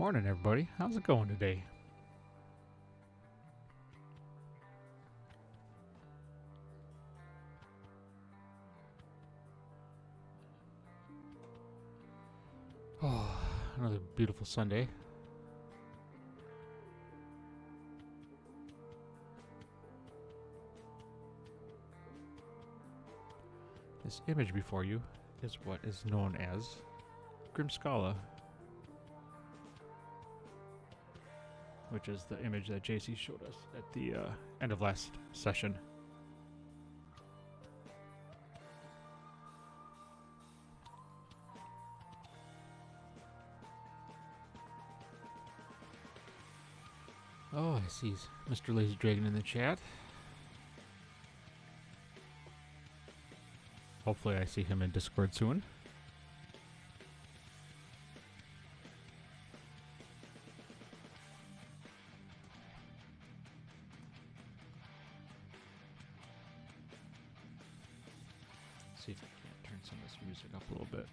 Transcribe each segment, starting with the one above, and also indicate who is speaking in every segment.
Speaker 1: Morning, everybody. How's it going today? Oh, another beautiful Sunday. This image before you is what is known as Grimskalle, which is the image that JC showed us at the end of last session. Oh, I see Mr. Lazy Dragon in the chat. Hopefully I see him in Discord soon. See if I can't turn some of this music up a little bit.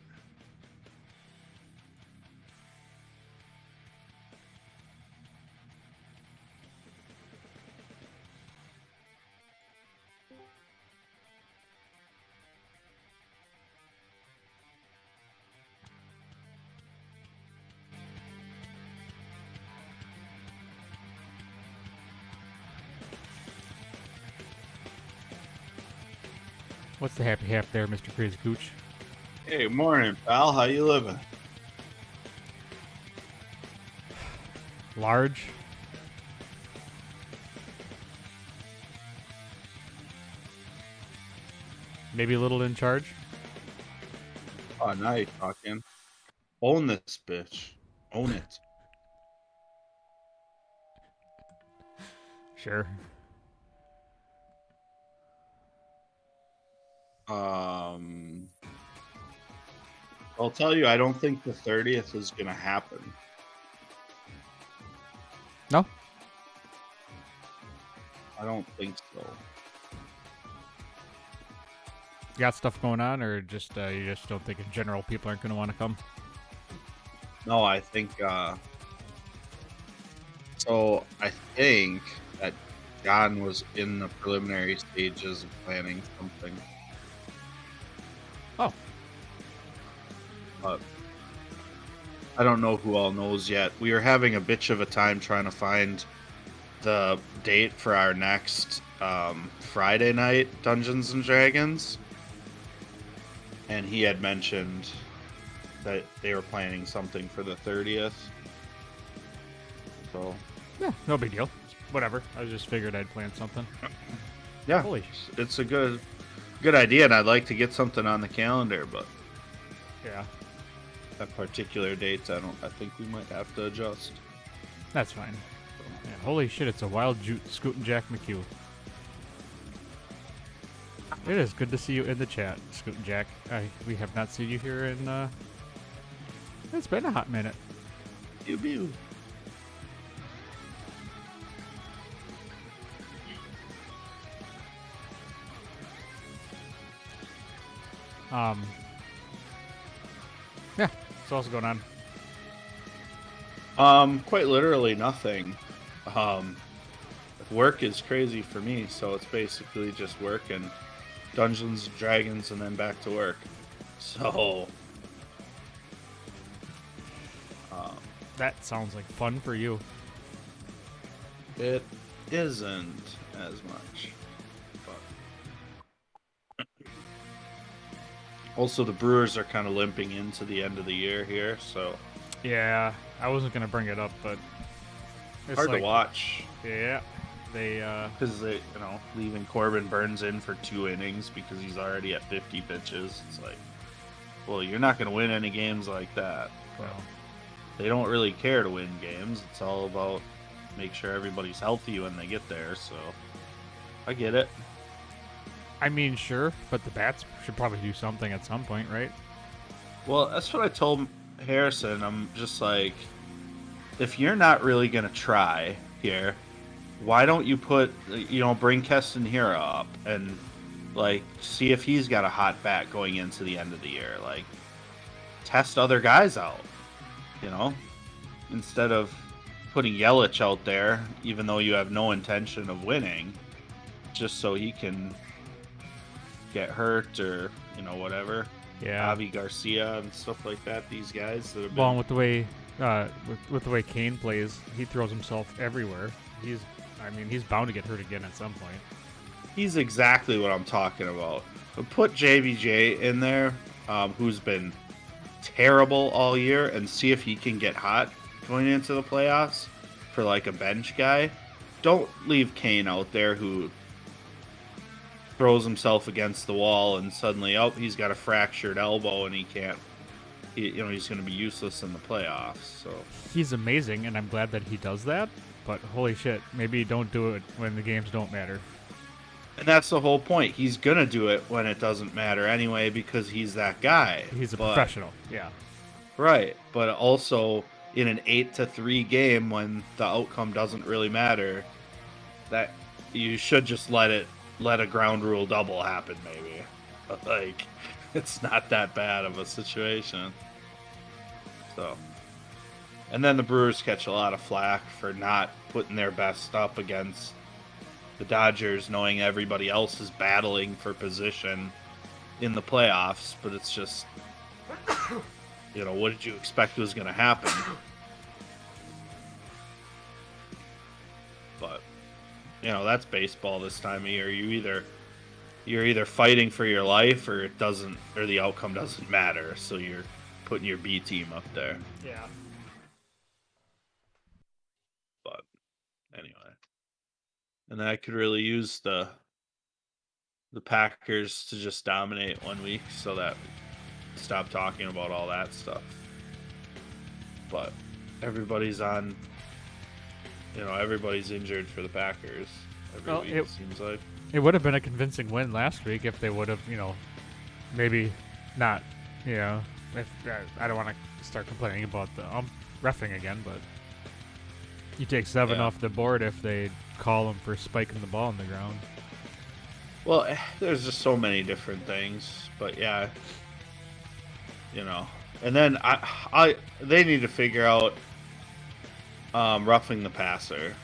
Speaker 1: What's the happy half there, Mr. Crazy Cooch?
Speaker 2: Hey, morning, pal. How you living?
Speaker 1: Large. Maybe a little in charge.
Speaker 2: Oh, now you're talking. Own this bitch. Own it.
Speaker 1: Sure.
Speaker 2: I'll tell you, I don't think the 30th is gonna happen.
Speaker 1: No?
Speaker 2: I don't think so.
Speaker 1: You got stuff going on, or just you just don't think in general people aren't going to want to come?
Speaker 2: No, I think, so I think that John was in the preliminary stages of planning something.
Speaker 1: Oh.
Speaker 2: But I don't know who all knows yet. We are having a bitch of a time trying to find the date for our next Friday night Dungeons and Dragons. And he had mentioned that they were planning something for the 30th. So
Speaker 1: Yeah, no big deal. Whatever. I just figured I'd plan something.
Speaker 2: yeah,
Speaker 1: Holy.
Speaker 2: it's a good idea, and I'd like to get something on the calendar, but
Speaker 1: Yeah,
Speaker 2: that particular date, I think we might have to adjust.
Speaker 1: that's fine. Yeah, holy shit, it's a wild Scootin' Jack McHugh. It is good to see you in the chat, Scootin' Jack. We have not seen you here in, it's been a hot minute.
Speaker 2: Pew pew.
Speaker 1: Yeah, so what's going on?
Speaker 2: Quite literally nothing. Work is crazy for me, so it's basically just work and Dungeons and Dragons and then back to work. So
Speaker 1: That sounds like fun for you.
Speaker 2: it isn't as much. But also, the Brewers are kind of limping into the end of the year here, so
Speaker 1: Yeah, I wasn't going to bring it up, but it's
Speaker 2: hard to watch.
Speaker 1: Yeah, they,
Speaker 2: Because they, leaving Corbin Burns in for 2 innings because he's already at 50 pitches. It's like, well, you're not going to win any games like that.
Speaker 1: well,
Speaker 2: They don't really care to win games. It's all about make sure everybody's healthy when they get there. So I get it.
Speaker 1: I mean, sure, but the bats should probably do something at some point, right?
Speaker 2: Well, that's what I told Harrison. I'm just like, if you're not really going to try here, why don't you bring Keston Hira up and, see if he's got a hot bat going into the end of the year. Test other guys out, instead of putting Yelich out there, even though you have no intention of winning, just so he can get hurt or whatever.
Speaker 1: Yeah.
Speaker 2: Javi Garcia and stuff like that. These guys that have been.
Speaker 1: Well, and with the way Kane plays, he throws himself everywhere. He's bound to get hurt again at some point.
Speaker 2: He's exactly what I'm talking about. But put JBJ in there, who's been terrible all year, and see if he can get hot going into the playoffs for like a bench guy. Don't leave Kane out there who throws himself against the wall and suddenly, he's got a fractured elbow and he can't. He's going to be useless in the playoffs. So
Speaker 1: he's amazing, and I'm glad that he does that. But holy shit, maybe don't do it when the games don't matter.
Speaker 2: And that's the whole point. He's going to do it when it doesn't matter anyway because he's that guy.
Speaker 1: He's a professional, yeah.
Speaker 2: Right, but also in an 8-3 game when the outcome doesn't really matter, that you should just let a ground rule double happen maybe. But like, it's not that bad of a situation. So, and then the Brewers catch a lot of flack for not putting their best up against the Dodgers, knowing everybody else is battling for position in the playoffs, but it's just, what did you expect was going to happen? But, that's baseball this time of year. You're either fighting for your life or the outcome doesn't matter, so you're putting your B team up there.
Speaker 1: Yeah.
Speaker 2: But, anyway. And I could really use the Packers to just dominate 1 week so that we stop talking about all that stuff. But everybody's on, everybody's injured for the Packers every week, it seems like.
Speaker 1: It would have been a convincing win last week if they would have, maybe not, if, I don't want to start complaining about the reffing again, but you take 7 off the board if they call them for spiking the ball on the ground.
Speaker 2: Well, there's just so many different things, but yeah, and then they need to figure out roughing the passer.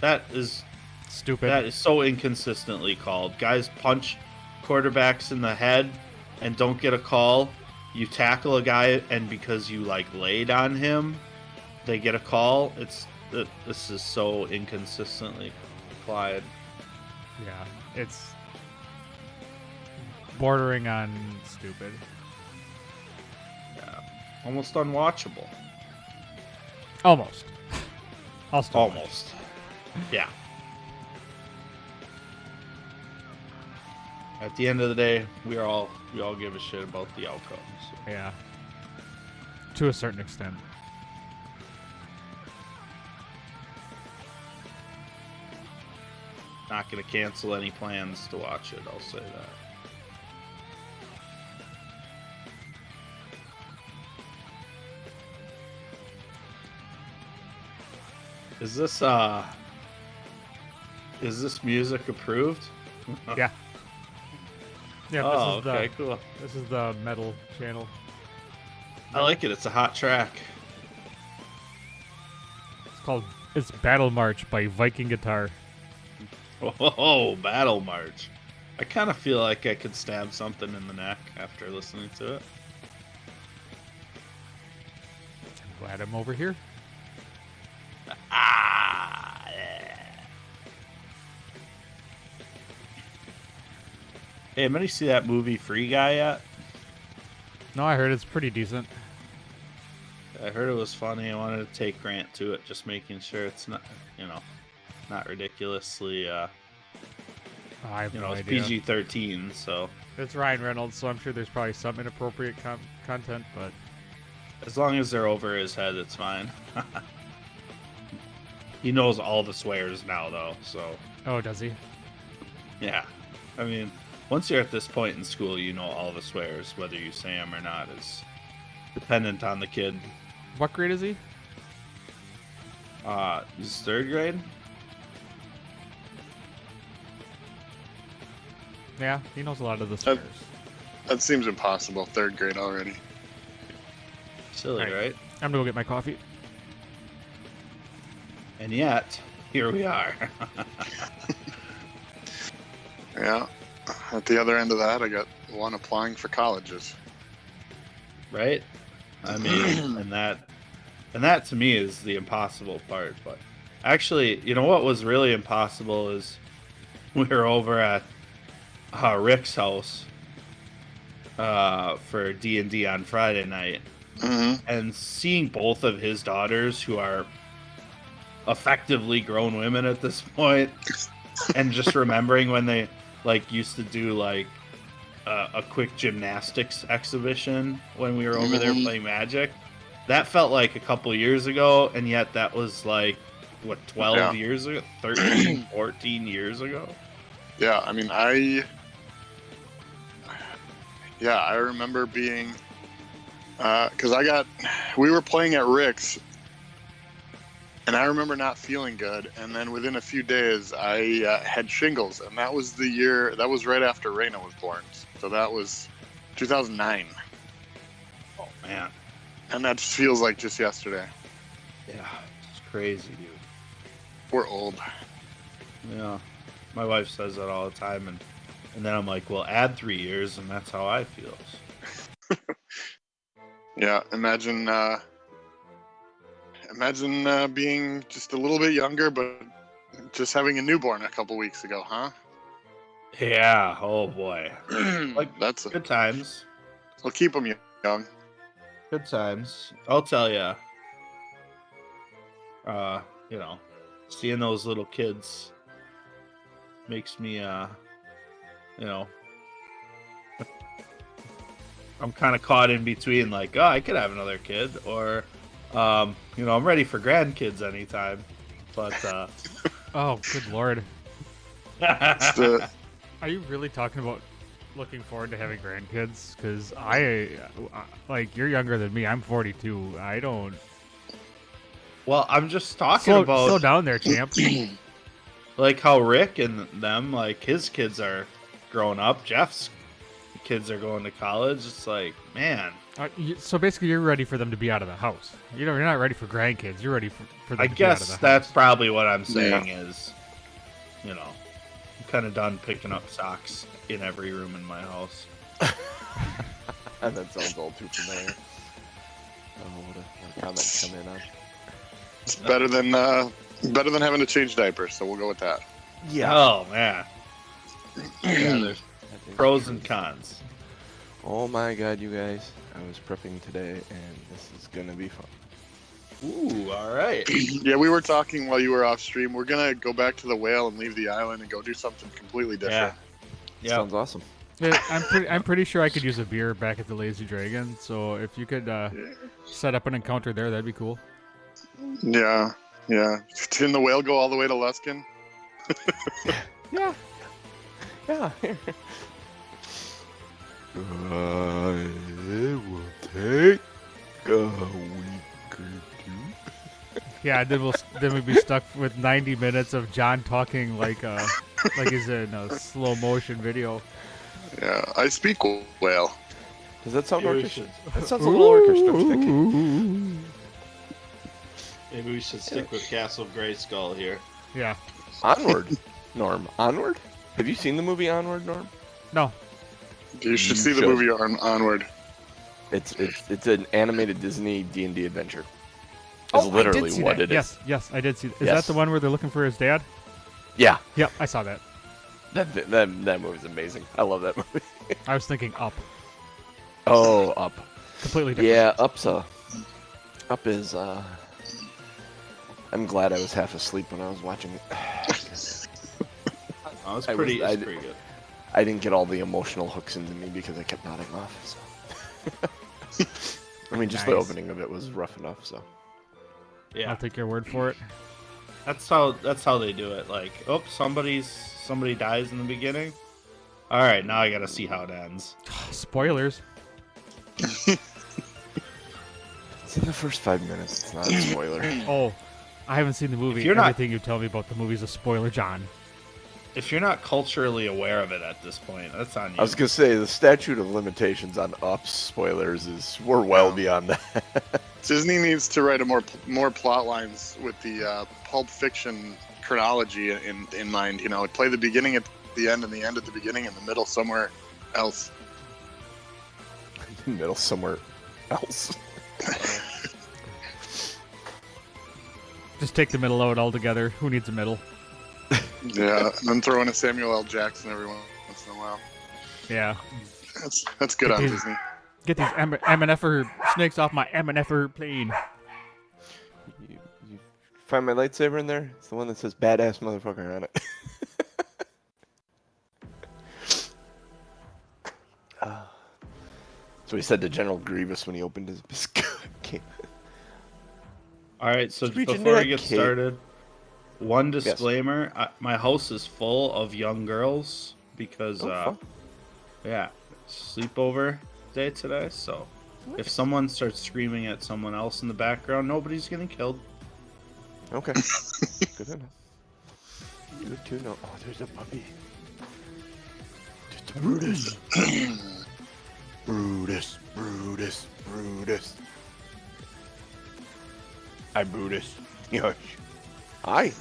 Speaker 2: That is
Speaker 1: stupid.
Speaker 2: That is so inconsistently called. Guys punch quarterbacks in the head and don't get a call. You tackle a guy and because you laid on him, they get a call. This is so inconsistently applied.
Speaker 1: Yeah, it's bordering on stupid.
Speaker 2: Yeah, almost unwatchable.
Speaker 1: Almost. I'll still
Speaker 2: almost. Yeah. At the end of the day, we all give a shit about the outcomes. So.
Speaker 1: Yeah. To a certain extent.
Speaker 2: Not going to cancel any plans to watch it, I'll say that. Is this music approved?
Speaker 1: Yeah. Yeah,
Speaker 2: oh, okay, cool.
Speaker 1: This is the metal channel.
Speaker 2: I like it. It's a hot track.
Speaker 1: It's Battle March by Viking Guitar.
Speaker 2: Oh, Battle March. I kind of feel like I could stab something in the neck after listening to it.
Speaker 1: I'm glad I'm over here.
Speaker 2: Yeah. Hey, anybody see that movie Free Guy yet?
Speaker 1: No, I heard it's pretty decent.
Speaker 2: I heard it was funny. I wanted to take Grant to it, just making sure it's not, not ridiculously,
Speaker 1: I have no
Speaker 2: it's
Speaker 1: idea.
Speaker 2: PG-13, so.
Speaker 1: It's Ryan Reynolds, so I'm sure there's probably some inappropriate content, but.
Speaker 2: As long as they're over his head, it's fine. He knows all the swears now, though, so.
Speaker 1: Oh, does he?
Speaker 2: Yeah. I mean, once you're at this point in school, you know all the swears, whether you say them or not is dependent on the kid.
Speaker 1: What grade is he?
Speaker 2: He's 3rd grade.
Speaker 1: Yeah, he knows a lot of the swears.
Speaker 3: That seems impossible. 3rd grade already.
Speaker 2: Silly, right?
Speaker 1: I'm gonna go get my coffee.
Speaker 2: And yet, here we are.
Speaker 3: Yeah. At the other end of that, I got one applying for colleges.
Speaker 2: Right? I mean, and that to me is the impossible part. But actually, you know what was really impossible is we were over at Rick's house for D&D on Friday night, and seeing both of his daughters, who are effectively grown women at this point, and just remembering when they used to do a quick gymnastics exhibition when we were over there playing Magic. That felt like a couple years ago, and yet that was 12 years ago, 13, 14 years ago.
Speaker 3: Yeah, I mean, I remember being, because we were playing at Rick's, and I remember not feeling good, and then within a few days, I had shingles, and that was right after Raina was born, so that was 2009.
Speaker 2: Oh, man.
Speaker 3: And that just feels like just yesterday.
Speaker 2: Yeah, it's crazy, dude.
Speaker 3: We're old.
Speaker 2: Yeah, my wife says that all the time, and then I'm like, well, add 3 years, and that's how I feel.
Speaker 3: Yeah, imagine being just a little bit younger, but just having a newborn a couple weeks ago, huh?
Speaker 2: Yeah, oh boy.
Speaker 3: That's
Speaker 2: good times.
Speaker 3: We'll keep them young.
Speaker 2: Good times. I'll tell you. Seeing those little kids makes me, I'm kind of caught in between, I could have another kid, or, I'm ready for grandkids anytime. But,
Speaker 1: Oh, good lord. Are you really talking about looking forward to having grandkids? Because you're younger than me. I'm 42. I don't.
Speaker 2: Well, I'm just talking about.
Speaker 1: Slow down there, champ.
Speaker 2: How Rick and them, his kids are growing up. Jeff's kids are going to college. It's man.
Speaker 1: So basically, you're ready for them to be out of the house. You're not ready for grandkids. You're ready for them to be out of the house.
Speaker 2: I guess that's probably what I'm saying is, I'm kind of done picking up socks in every room in my house.
Speaker 4: That sounds all too familiar. Oh, what a comment to come in on.
Speaker 3: It's better than having to change diapers, so we'll go with that.
Speaker 2: Yeah. Oh man. Yeah, there's pros and cons.
Speaker 4: Oh my god, you guys. I was prepping today, and this is gonna be fun.
Speaker 2: Ooh, alright.
Speaker 3: Yeah, we were talking while you were off stream. We're gonna go back to the whale and leave the island and go do something completely different.
Speaker 2: Yeah.
Speaker 4: Sounds awesome.
Speaker 1: Yeah, I'm pretty sure I could use a beer back at the Lazy Dragon, so if you could set up an encounter there, that'd be cool.
Speaker 3: Yeah. Can the whale go all the way to Luskin?
Speaker 1: Yeah.
Speaker 4: Yeah. I will take a week or two.
Speaker 1: Yeah, then we'd be stuck with 90 minutes of John talking like he's in a slow motion video.
Speaker 3: Yeah, I speak whale.
Speaker 4: Does that sound orcish? That sounds a little orcish, don't you think?
Speaker 2: Maybe we should stick with Castle Grayskull here.
Speaker 1: Yeah.
Speaker 4: Onward, Norm. Onward? Have you seen the movie Onward, Norm?
Speaker 1: No.
Speaker 3: You should see the movie Onward.
Speaker 4: It's an animated Disney D&D adventure. It's literally what it is.
Speaker 1: Yes, I did see that. Is that the one where they're looking for his dad?
Speaker 4: Yeah.
Speaker 1: Yep, I saw that.
Speaker 4: That movie's amazing. I love that movie.
Speaker 1: I was thinking Up.
Speaker 4: Oh, Up.
Speaker 1: Completely different.
Speaker 4: Yeah, Up is. I'm glad I was half asleep when I was watching it.
Speaker 2: It's pretty good.
Speaker 4: I didn't get all the emotional hooks into me because I kept nodding off. So. I mean, just the opening of it was rough enough. So.
Speaker 2: Yeah.
Speaker 1: I'll take your word for it.
Speaker 2: That's how they do it. Somebody dies in the beginning. All right, now I gotta see how it ends.
Speaker 1: Spoilers.
Speaker 4: It's in the first 5 minutes. It's not a spoiler.
Speaker 1: Oh, I haven't seen the movie. Everything you tell me about the movie is a spoiler, John.
Speaker 2: if you're not culturally aware of it at this point, that's on you.
Speaker 4: I was gonna say the statute of limitations on ups spoilers we're well beyond that.
Speaker 3: Disney needs to write more plot lines with the Pulp Fiction chronology in mind. You know, play the beginning at the end and the end at the beginning and the middle somewhere else.
Speaker 4: Middle somewhere else.
Speaker 1: Just take the middle out altogether. Who needs a middle?
Speaker 3: Yeah, and then throw in a Samuel L. Jackson every once in a while.
Speaker 1: Yeah.
Speaker 3: That's good on
Speaker 1: these-
Speaker 3: Disney.
Speaker 1: Get these M&F-er snakes off my M&F-er plane.
Speaker 4: You find my lightsaber in there? It's the one that says badass motherfucker on it. So he said to General Grievous when he opened his biscuit.
Speaker 2: All right, so
Speaker 4: Reach into
Speaker 2: before
Speaker 4: that
Speaker 2: we get
Speaker 4: cake.
Speaker 2: started, one disclaimer: my house is full of young girls because,
Speaker 4: fun.
Speaker 2: yeah, sleepover day today. So if someone starts screaming at someone else in the background, nobody's getting killed.
Speaker 4: Okay. Good enough. Good to know. Oh, there's a puppy. Just Brutus. Brutus. Brutus. Brutus. Hi, Brutus. Yosh. Hi.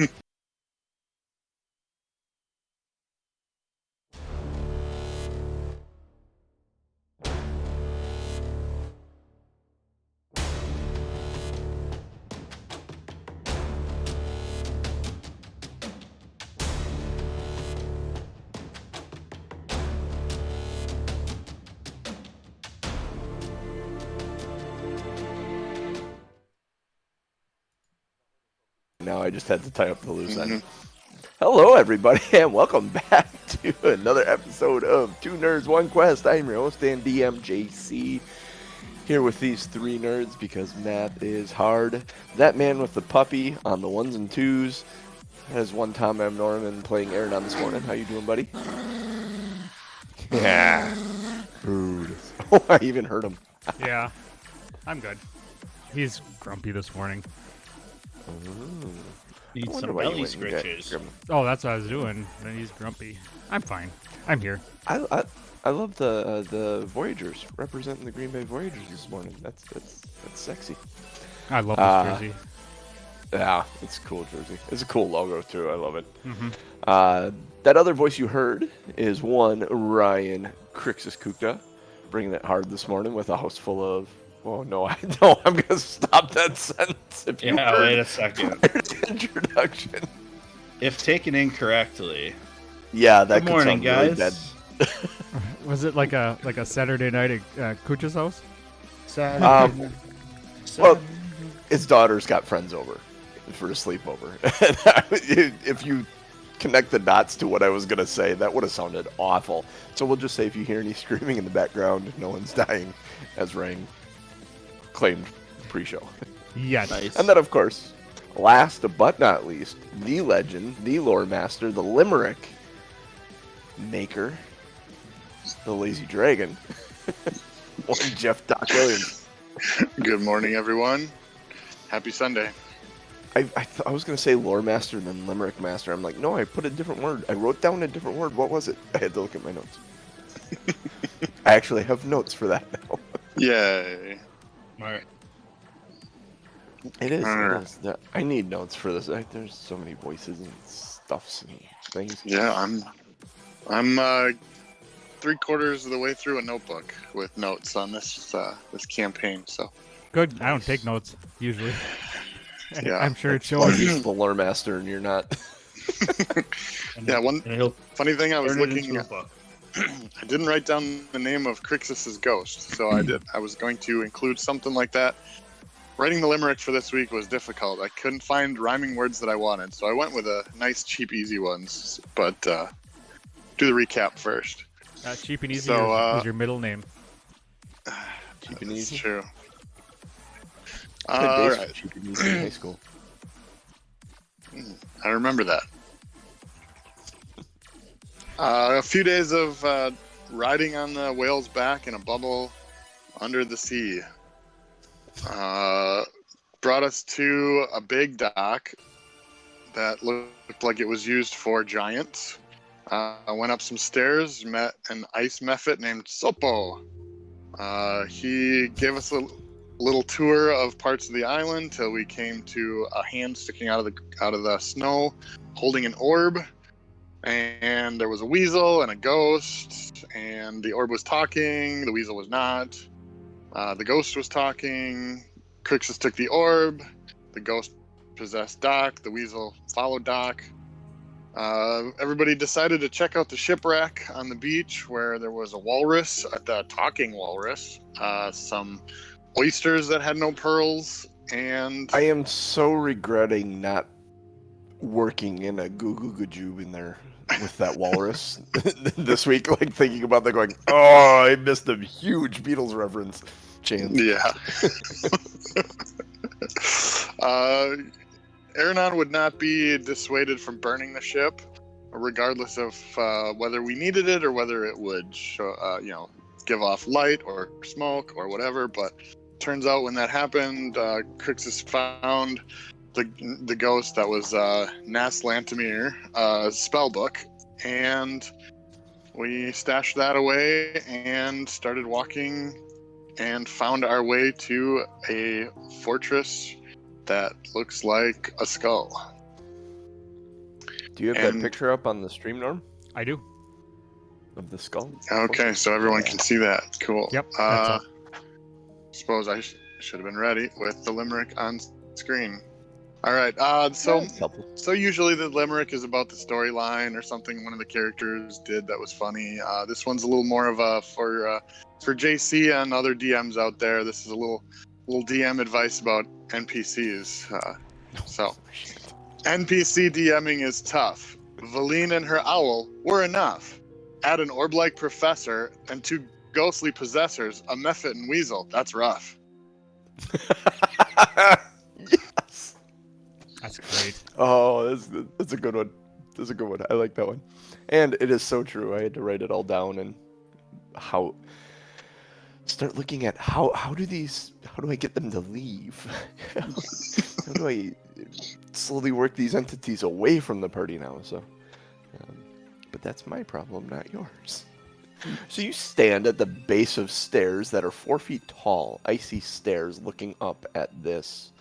Speaker 4: Now I just had to tie up the loose end. Hello, everybody, and welcome back to another episode of Two Nerds, One Quest. I'm your host and DM, JC, here with these three nerds because math is hard. That man with the puppy on the ones and twos has one Tom M. Norman playing Aronan this morning. How you doing, buddy? Yeah. Brutus. Oh, I even heard him.
Speaker 1: Yeah. I'm good. He's grumpy this morning.
Speaker 2: Need
Speaker 4: wonder
Speaker 2: some
Speaker 4: why you
Speaker 2: belly
Speaker 4: went and got
Speaker 2: scritches.
Speaker 4: Grim.
Speaker 1: Oh, that's what I was doing. Then he's grumpy. I'm fine. I'm here.
Speaker 4: I love the Voyagers representing the Green Bay Voyagers this morning. That's sexy.
Speaker 1: I love this jersey.
Speaker 4: Yeah, it's a cool jersey. It's a cool logo too. I love it.
Speaker 1: Mm-hmm.
Speaker 4: That other voice you heard is one Ryan Crixus Kukta, bringing it hard this morning with a house full of. Oh no, I know. I'm gonna stop that sentence. If you
Speaker 2: Yeah,
Speaker 4: heard
Speaker 2: wait a second.
Speaker 4: the introduction.
Speaker 2: If taken incorrectly,
Speaker 4: Yeah, that
Speaker 2: good
Speaker 4: could
Speaker 2: morning,
Speaker 4: sound really
Speaker 2: guys.
Speaker 4: dead.
Speaker 1: Was it like a Saturday night at Kucha's house?
Speaker 4: Well, his daughter's got friends over for a sleepover. If you connect the dots to what I was going to say, that would have sounded awful. So we'll just say if you hear any screaming in the background, no one's dying, as Rang claimed pre-show.
Speaker 1: Yes.
Speaker 2: Nice.
Speaker 4: And then, of course, last but not least, the legend, the lore master, the Limerick maker, the lazy dragon, one Jeff Doc Williams.
Speaker 3: Good morning, everyone. Happy Sunday.
Speaker 4: I was going to say lore master and then Limerick master. I'm like, no, I put a different word. I wrote down a different word. What was it? I had to look at my notes. I actually have notes for that now.
Speaker 3: Yay.
Speaker 2: All right.
Speaker 4: It is.
Speaker 3: Alright.
Speaker 4: It is. I need notes for this. There's so many voices and stuffs and things.
Speaker 3: Yeah, I'm 3/4 of the way through a notebook with notes on this campaign. So
Speaker 1: Good. I don't take notes usually.
Speaker 3: Yeah.
Speaker 1: I'm sure it
Speaker 4: Well,
Speaker 1: shows.
Speaker 4: he's the lore master and you're not.
Speaker 3: yeah, one
Speaker 2: And he'll
Speaker 3: funny thing I was
Speaker 2: turn it
Speaker 3: looking
Speaker 2: into a
Speaker 3: at.
Speaker 2: book.
Speaker 3: I didn't write down the name of Crixus's ghost, so I did. I was going to include something like that. Writing the limerick for this week was difficult. I couldn't find rhyming words that I wanted, so I went with a nice, cheap, easy ones. But do the recap first.
Speaker 1: Cheap and easy
Speaker 3: So,
Speaker 1: is your middle name.
Speaker 4: Cheap and
Speaker 3: That's
Speaker 4: easy.
Speaker 3: true.
Speaker 4: Good
Speaker 3: All
Speaker 4: days for
Speaker 3: right,
Speaker 4: cheap and easy in high school.
Speaker 3: I remember that. A few days of riding on the whale's back in a bubble under the sea brought us to a big dock that looked like it was used for giants. I went up some stairs, met an ice mephit named Sopo. He gave us a little tour of parts of the island till we came to a hand sticking out of the snow, holding an orb. And there was a weasel and a ghost, and the orb was talking. The weasel was not. The ghost was talking. Crixus took the orb. The ghost possessed Doc. The weasel followed Doc. Everybody decided to check out the shipwreck on the beach where there was a walrus, the talking walrus, some oysters that had no pearls, and
Speaker 4: I am so regretting not working in a goo goo goo joob in there with that walrus this week, like thinking about that, going, oh, I missed a huge Beatles reference chance.
Speaker 3: yeah. Aronan would not be dissuaded from burning the ship, regardless of whether we needed it or whether it would show, give off light or smoke or whatever. But turns out when that happened, Crixus found the ghost that was Nas Lantamir spell book, and we stashed that away and started walking and found our way to a fortress that looks like a skull.
Speaker 4: Do you have that picture up on the stream, Norm?
Speaker 1: I do.
Speaker 4: Of the skull?
Speaker 3: Okay, so everyone can see that. Cool.
Speaker 1: Yep. That's up.
Speaker 3: Suppose I should have been ready with the limerick on screen. All right. So usually the limerick is about the storyline or something one of the characters did that was funny. This one's a little more of a for JC and other DMs out there. This is a little DM advice about NPCs. NPC DMing is tough. Veleen and her owl were enough. Add an orb-like professor and 2 ghostly possessors, a mephit and weasel. That's rough.
Speaker 4: Yes.
Speaker 1: That's great.
Speaker 4: Oh, that's a good one. That's a good one. I like that one. And it is so true. I had to write it all down and start looking at how do I get them to leave? How do I slowly work these entities away from the party now? So, but that's my problem, not yours. So you stand at the base of stairs that are 4 feet tall, icy stairs looking up at this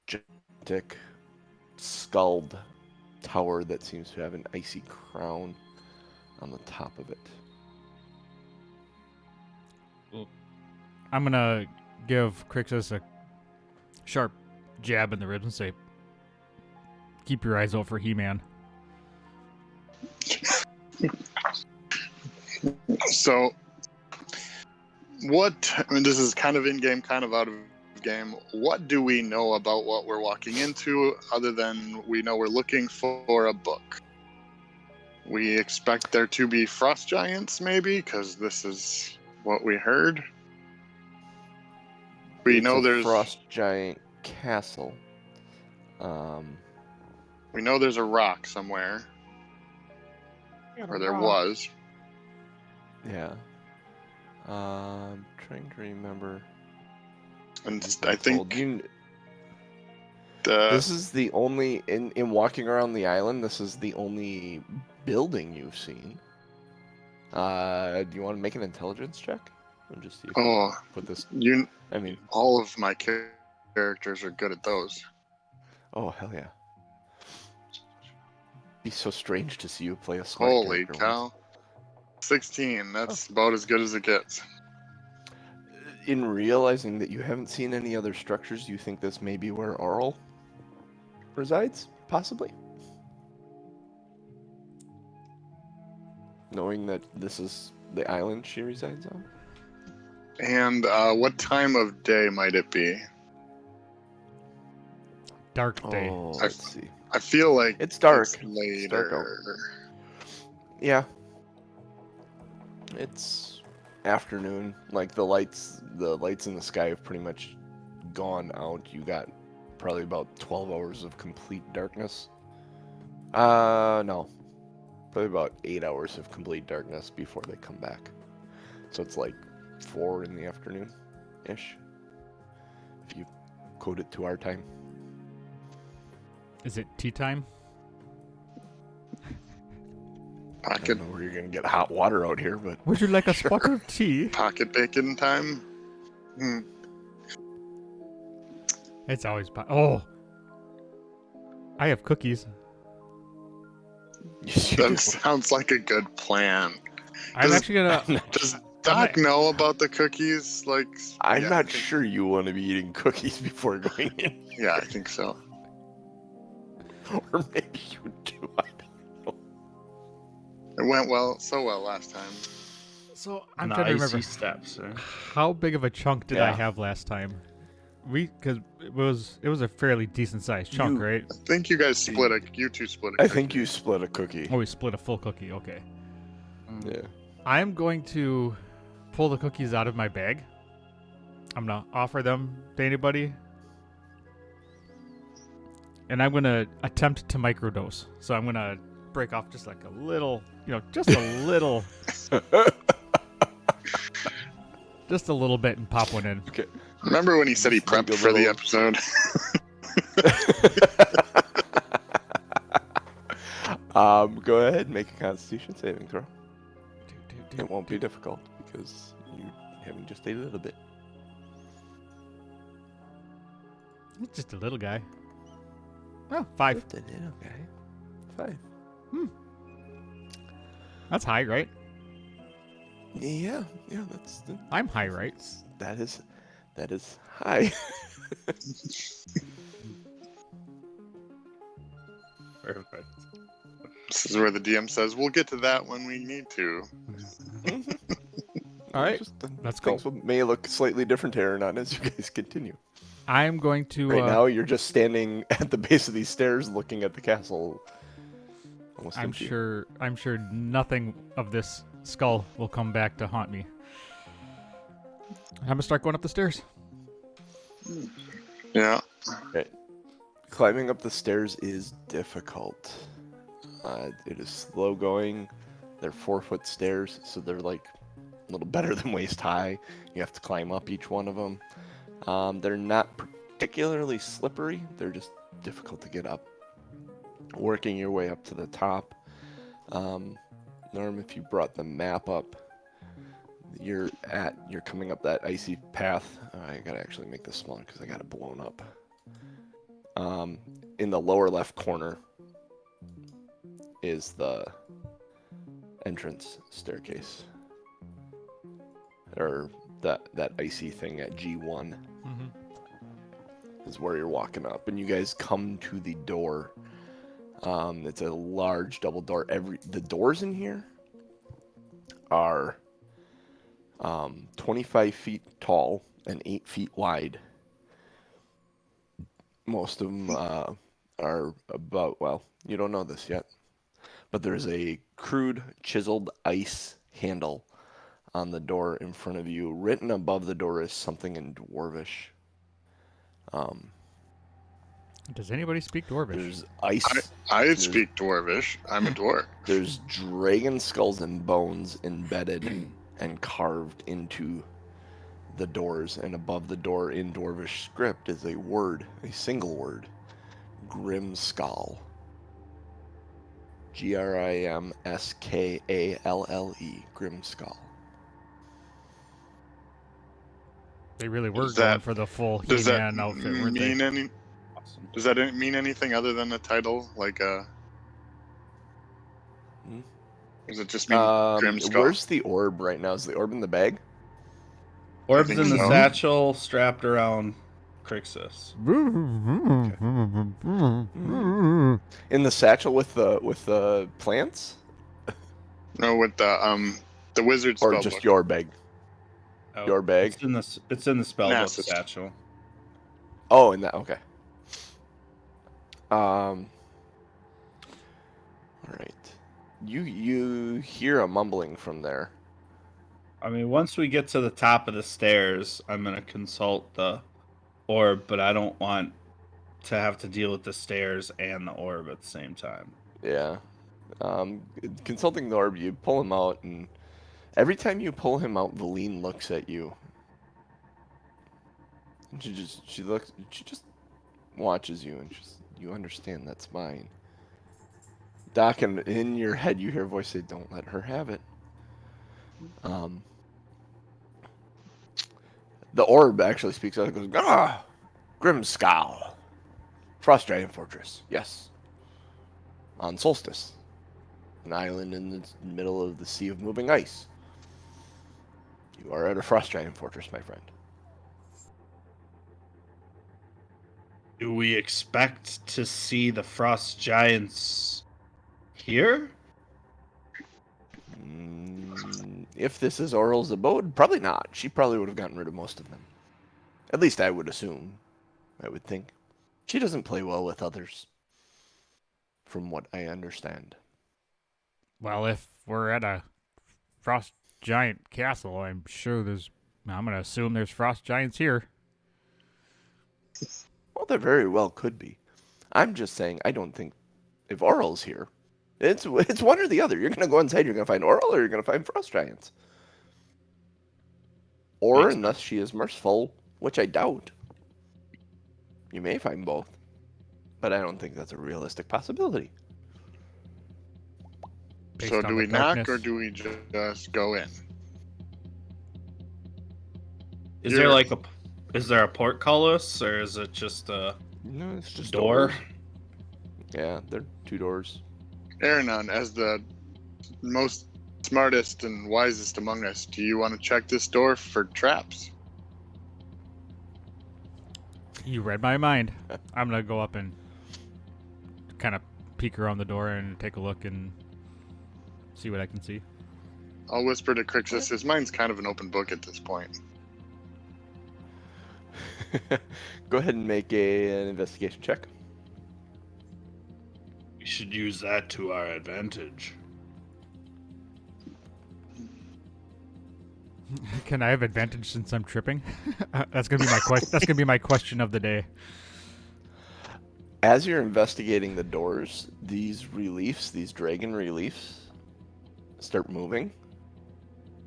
Speaker 4: gigantic, skulled tower that seems to have an icy crown on the top of it.
Speaker 1: I'm gonna give Crixus a sharp jab in the ribs and say, "Keep your eyes out for He-Man."
Speaker 3: So, this is kind of in-game, kind of out of game. What do we know about what we're walking into, other than we know we're looking for a book? We expect there to be frost giants, maybe, because this is what we heard. We know there's
Speaker 4: frost giant castle.
Speaker 3: We know there's a rock somewhere, or there was.
Speaker 4: Yeah. I'm trying to remember.
Speaker 3: And I think
Speaker 4: this is the only in walking around the island. This is the only building you've seen. Do you want to make an intelligence check? Or just put this.
Speaker 3: All of my characters are good at those.
Speaker 4: Oh hell yeah! Be so strange to see you play a smart
Speaker 3: Holy
Speaker 4: character
Speaker 3: cow!
Speaker 4: once.
Speaker 3: 16. That's about as good as it gets.
Speaker 4: In realizing that you haven't seen any other structures, do you think this may be where Aurel resides? Possibly. Knowing that this is the island she resides on?
Speaker 3: And what time of day might it be?
Speaker 1: Dark day.
Speaker 4: Oh, let's see.
Speaker 3: I feel like
Speaker 4: it's dark.
Speaker 3: It's later.
Speaker 4: It's dark out. Yeah. It's afternoon. Like the lights in the sky have pretty much gone out. You got probably about 12 hours of complete darkness. No. Probably about 8 hours of complete darkness before they come back. So it's like 4 in the afternoon-ish. If you code it to our time.
Speaker 1: Is it tea time?
Speaker 4: I don't know where you're gonna get hot water out here, but
Speaker 1: Would you like a
Speaker 4: sure.
Speaker 1: spot of tea?
Speaker 3: Pocket bacon time.
Speaker 1: It's always oh. I have cookies.
Speaker 3: That sounds like a good plan.
Speaker 1: I'm
Speaker 3: Does-
Speaker 1: actually gonna.
Speaker 3: Does Doc know about the cookies? Like,
Speaker 4: I'm
Speaker 3: yeah,
Speaker 4: not
Speaker 3: I think-
Speaker 4: sure you want to be eating cookies before going in.
Speaker 3: Yeah, I think so.
Speaker 4: Or maybe you do. I don't know.
Speaker 3: It went so well last time.
Speaker 1: So I'm
Speaker 2: The
Speaker 1: trying to
Speaker 2: icy
Speaker 1: remember
Speaker 2: steps.
Speaker 1: how big of a chunk did I
Speaker 2: Yeah.
Speaker 1: have last time? Because it was a fairly decent sized chunk,
Speaker 2: You-
Speaker 1: right?
Speaker 3: I think you guys you two split a
Speaker 4: I
Speaker 3: cookie.
Speaker 4: think you split a cookie.
Speaker 1: Oh, we split a full cookie. Okay.
Speaker 4: Yeah.
Speaker 1: I'm going to pull the cookies out of my bag. I'm gonna offer them to anybody, and I'm gonna attempt to microdose. So I'm gonna break off just like a little, just a little, just a little bit, and pop one in.
Speaker 4: Okay.
Speaker 3: Remember when he said he
Speaker 4: Just like
Speaker 3: prepped
Speaker 4: a
Speaker 3: for the
Speaker 4: little-
Speaker 3: episode?
Speaker 4: Go ahead and make a Constitution saving throw. It won't be difficult because you haven't just ate it a bit.
Speaker 1: It's just a little guy. Oh, 5.
Speaker 4: Just a little guy. 5.
Speaker 1: That's high, right?
Speaker 4: Yeah, that's
Speaker 1: I'm high, right?
Speaker 4: that is high.
Speaker 2: Perfect.
Speaker 3: This is where the DM says, we'll get to that when we need to.
Speaker 1: All right,
Speaker 4: Just,
Speaker 1: let's go.
Speaker 4: things may look slightly different to Aronan as you guys continue.
Speaker 1: I'm going to.
Speaker 4: Right now, you're just standing at the base of these stairs, looking at the castle. Almost
Speaker 1: I'm
Speaker 4: empty.
Speaker 1: sure nothing of this skull will come back to haunt me. I'm gonna start going up the stairs.
Speaker 3: Yeah.
Speaker 4: Climbing up the stairs is difficult. It is slow going. They're 4-foot stairs, so they're like a little better than waist high. You have to climb up each one of them. They're not particularly slippery. They're just difficult to get up. Working your way up to the top. Norm, if you brought the map up, you're coming up that icy path. I gotta actually make this smaller because I got it blown up. In the lower left corner is the entrance staircase, or that icy thing at G1 is where you're walking up, and you guys come to the door. It's a large double door. The doors in here are 25 feet tall and 8 feet wide. Most of them are about, well, you don't know this yet, but there's a crude chiseled ice handle on the door in front of you. Written above the door is something in Dwarvish.
Speaker 1: Does anybody speak Dwarvish?
Speaker 4: There's ice.
Speaker 3: I speak Dwarvish. I'm a dwarf.
Speaker 4: There's dragon skulls and bones embedded and carved into the doors, and above the door in Dwarvish script is a word, a single word, Grimskalle. Grimskalle, Grimskalle.
Speaker 1: They really were
Speaker 3: Does
Speaker 1: going
Speaker 3: that-
Speaker 1: for the full
Speaker 3: Does that
Speaker 1: He-Man outfit, weren't they?
Speaker 3: mean any?
Speaker 2: Awesome.
Speaker 3: Does that mean anything other than the title? Like, does it just mean Grimskalle?
Speaker 4: Where's the orb right now? Is the orb in the bag?
Speaker 2: Orbs
Speaker 3: think
Speaker 2: in the
Speaker 3: so.
Speaker 2: satchel strapped around Crixus.
Speaker 4: In the satchel with the plants,
Speaker 3: No, with the wizard
Speaker 4: or
Speaker 3: spell
Speaker 4: just
Speaker 3: book.
Speaker 4: your bag?
Speaker 2: Oh,
Speaker 4: Your bag?
Speaker 2: It's in the spell book
Speaker 3: Massive.
Speaker 2: satchel.
Speaker 4: Oh, in that, okay. All right. You hear a mumbling from there.
Speaker 2: I mean, once we get to the top of the stairs, I'm gonna consult the orb, but I don't want to have to deal with the stairs and the orb at the same time.
Speaker 4: Yeah. Consulting the orb, you pull him out, and every time you pull him out, Veleen looks at you. And she just watches you, and you understand that's mine. Doc, and in your head you hear a voice say, "Don't let her have it." The orb actually speaks out. It goes, "Ah, Grimskalle, Frost Giant Fortress. Yes, on Solstice, an island in the middle of the sea of moving ice. You are at a Frost Giant Fortress, my friend."
Speaker 2: Do we expect to see the frost giants here?
Speaker 4: If this is Oral's abode, probably not. She probably would have gotten rid of most of them. At least I would assume. I would think. She doesn't play well with others, from what I understand.
Speaker 1: Well, if we're at a frost giant castle, I'm going to assume there's frost giants here.
Speaker 4: Well, there very well could be. I'm just saying, I don't think if Oral's here, it's one or the other. You're going to go inside, you're going to find Oral, or you're going to find frost giants. Or,
Speaker 2: Makes
Speaker 4: unless she is merciful, which I doubt, you may find both. But I don't think that's a realistic possibility.
Speaker 1: Based
Speaker 3: So
Speaker 1: on
Speaker 3: do
Speaker 1: the
Speaker 3: we knock
Speaker 1: darkness.
Speaker 3: or do we just go in?
Speaker 2: Is there a portcullis or is it just a
Speaker 4: No, it's just
Speaker 2: door?
Speaker 4: doors. Yeah, they're 2 doors.
Speaker 3: Aronan, as the most smartest and wisest among us, do you want to check this door for traps?
Speaker 1: You read my mind. I'm going to go up and kind of peek around the door and take a look and see what I can see.
Speaker 3: I'll whisper to Crixus. His mind's kind of an open book at this point.
Speaker 4: Go ahead and make an investigation check.
Speaker 2: We should use that to our advantage.
Speaker 1: Can I have advantage since I'm tripping? That's gonna be my question. That's gonna be my question of the day.
Speaker 4: As you're investigating the doors, these dragon reliefs, start moving.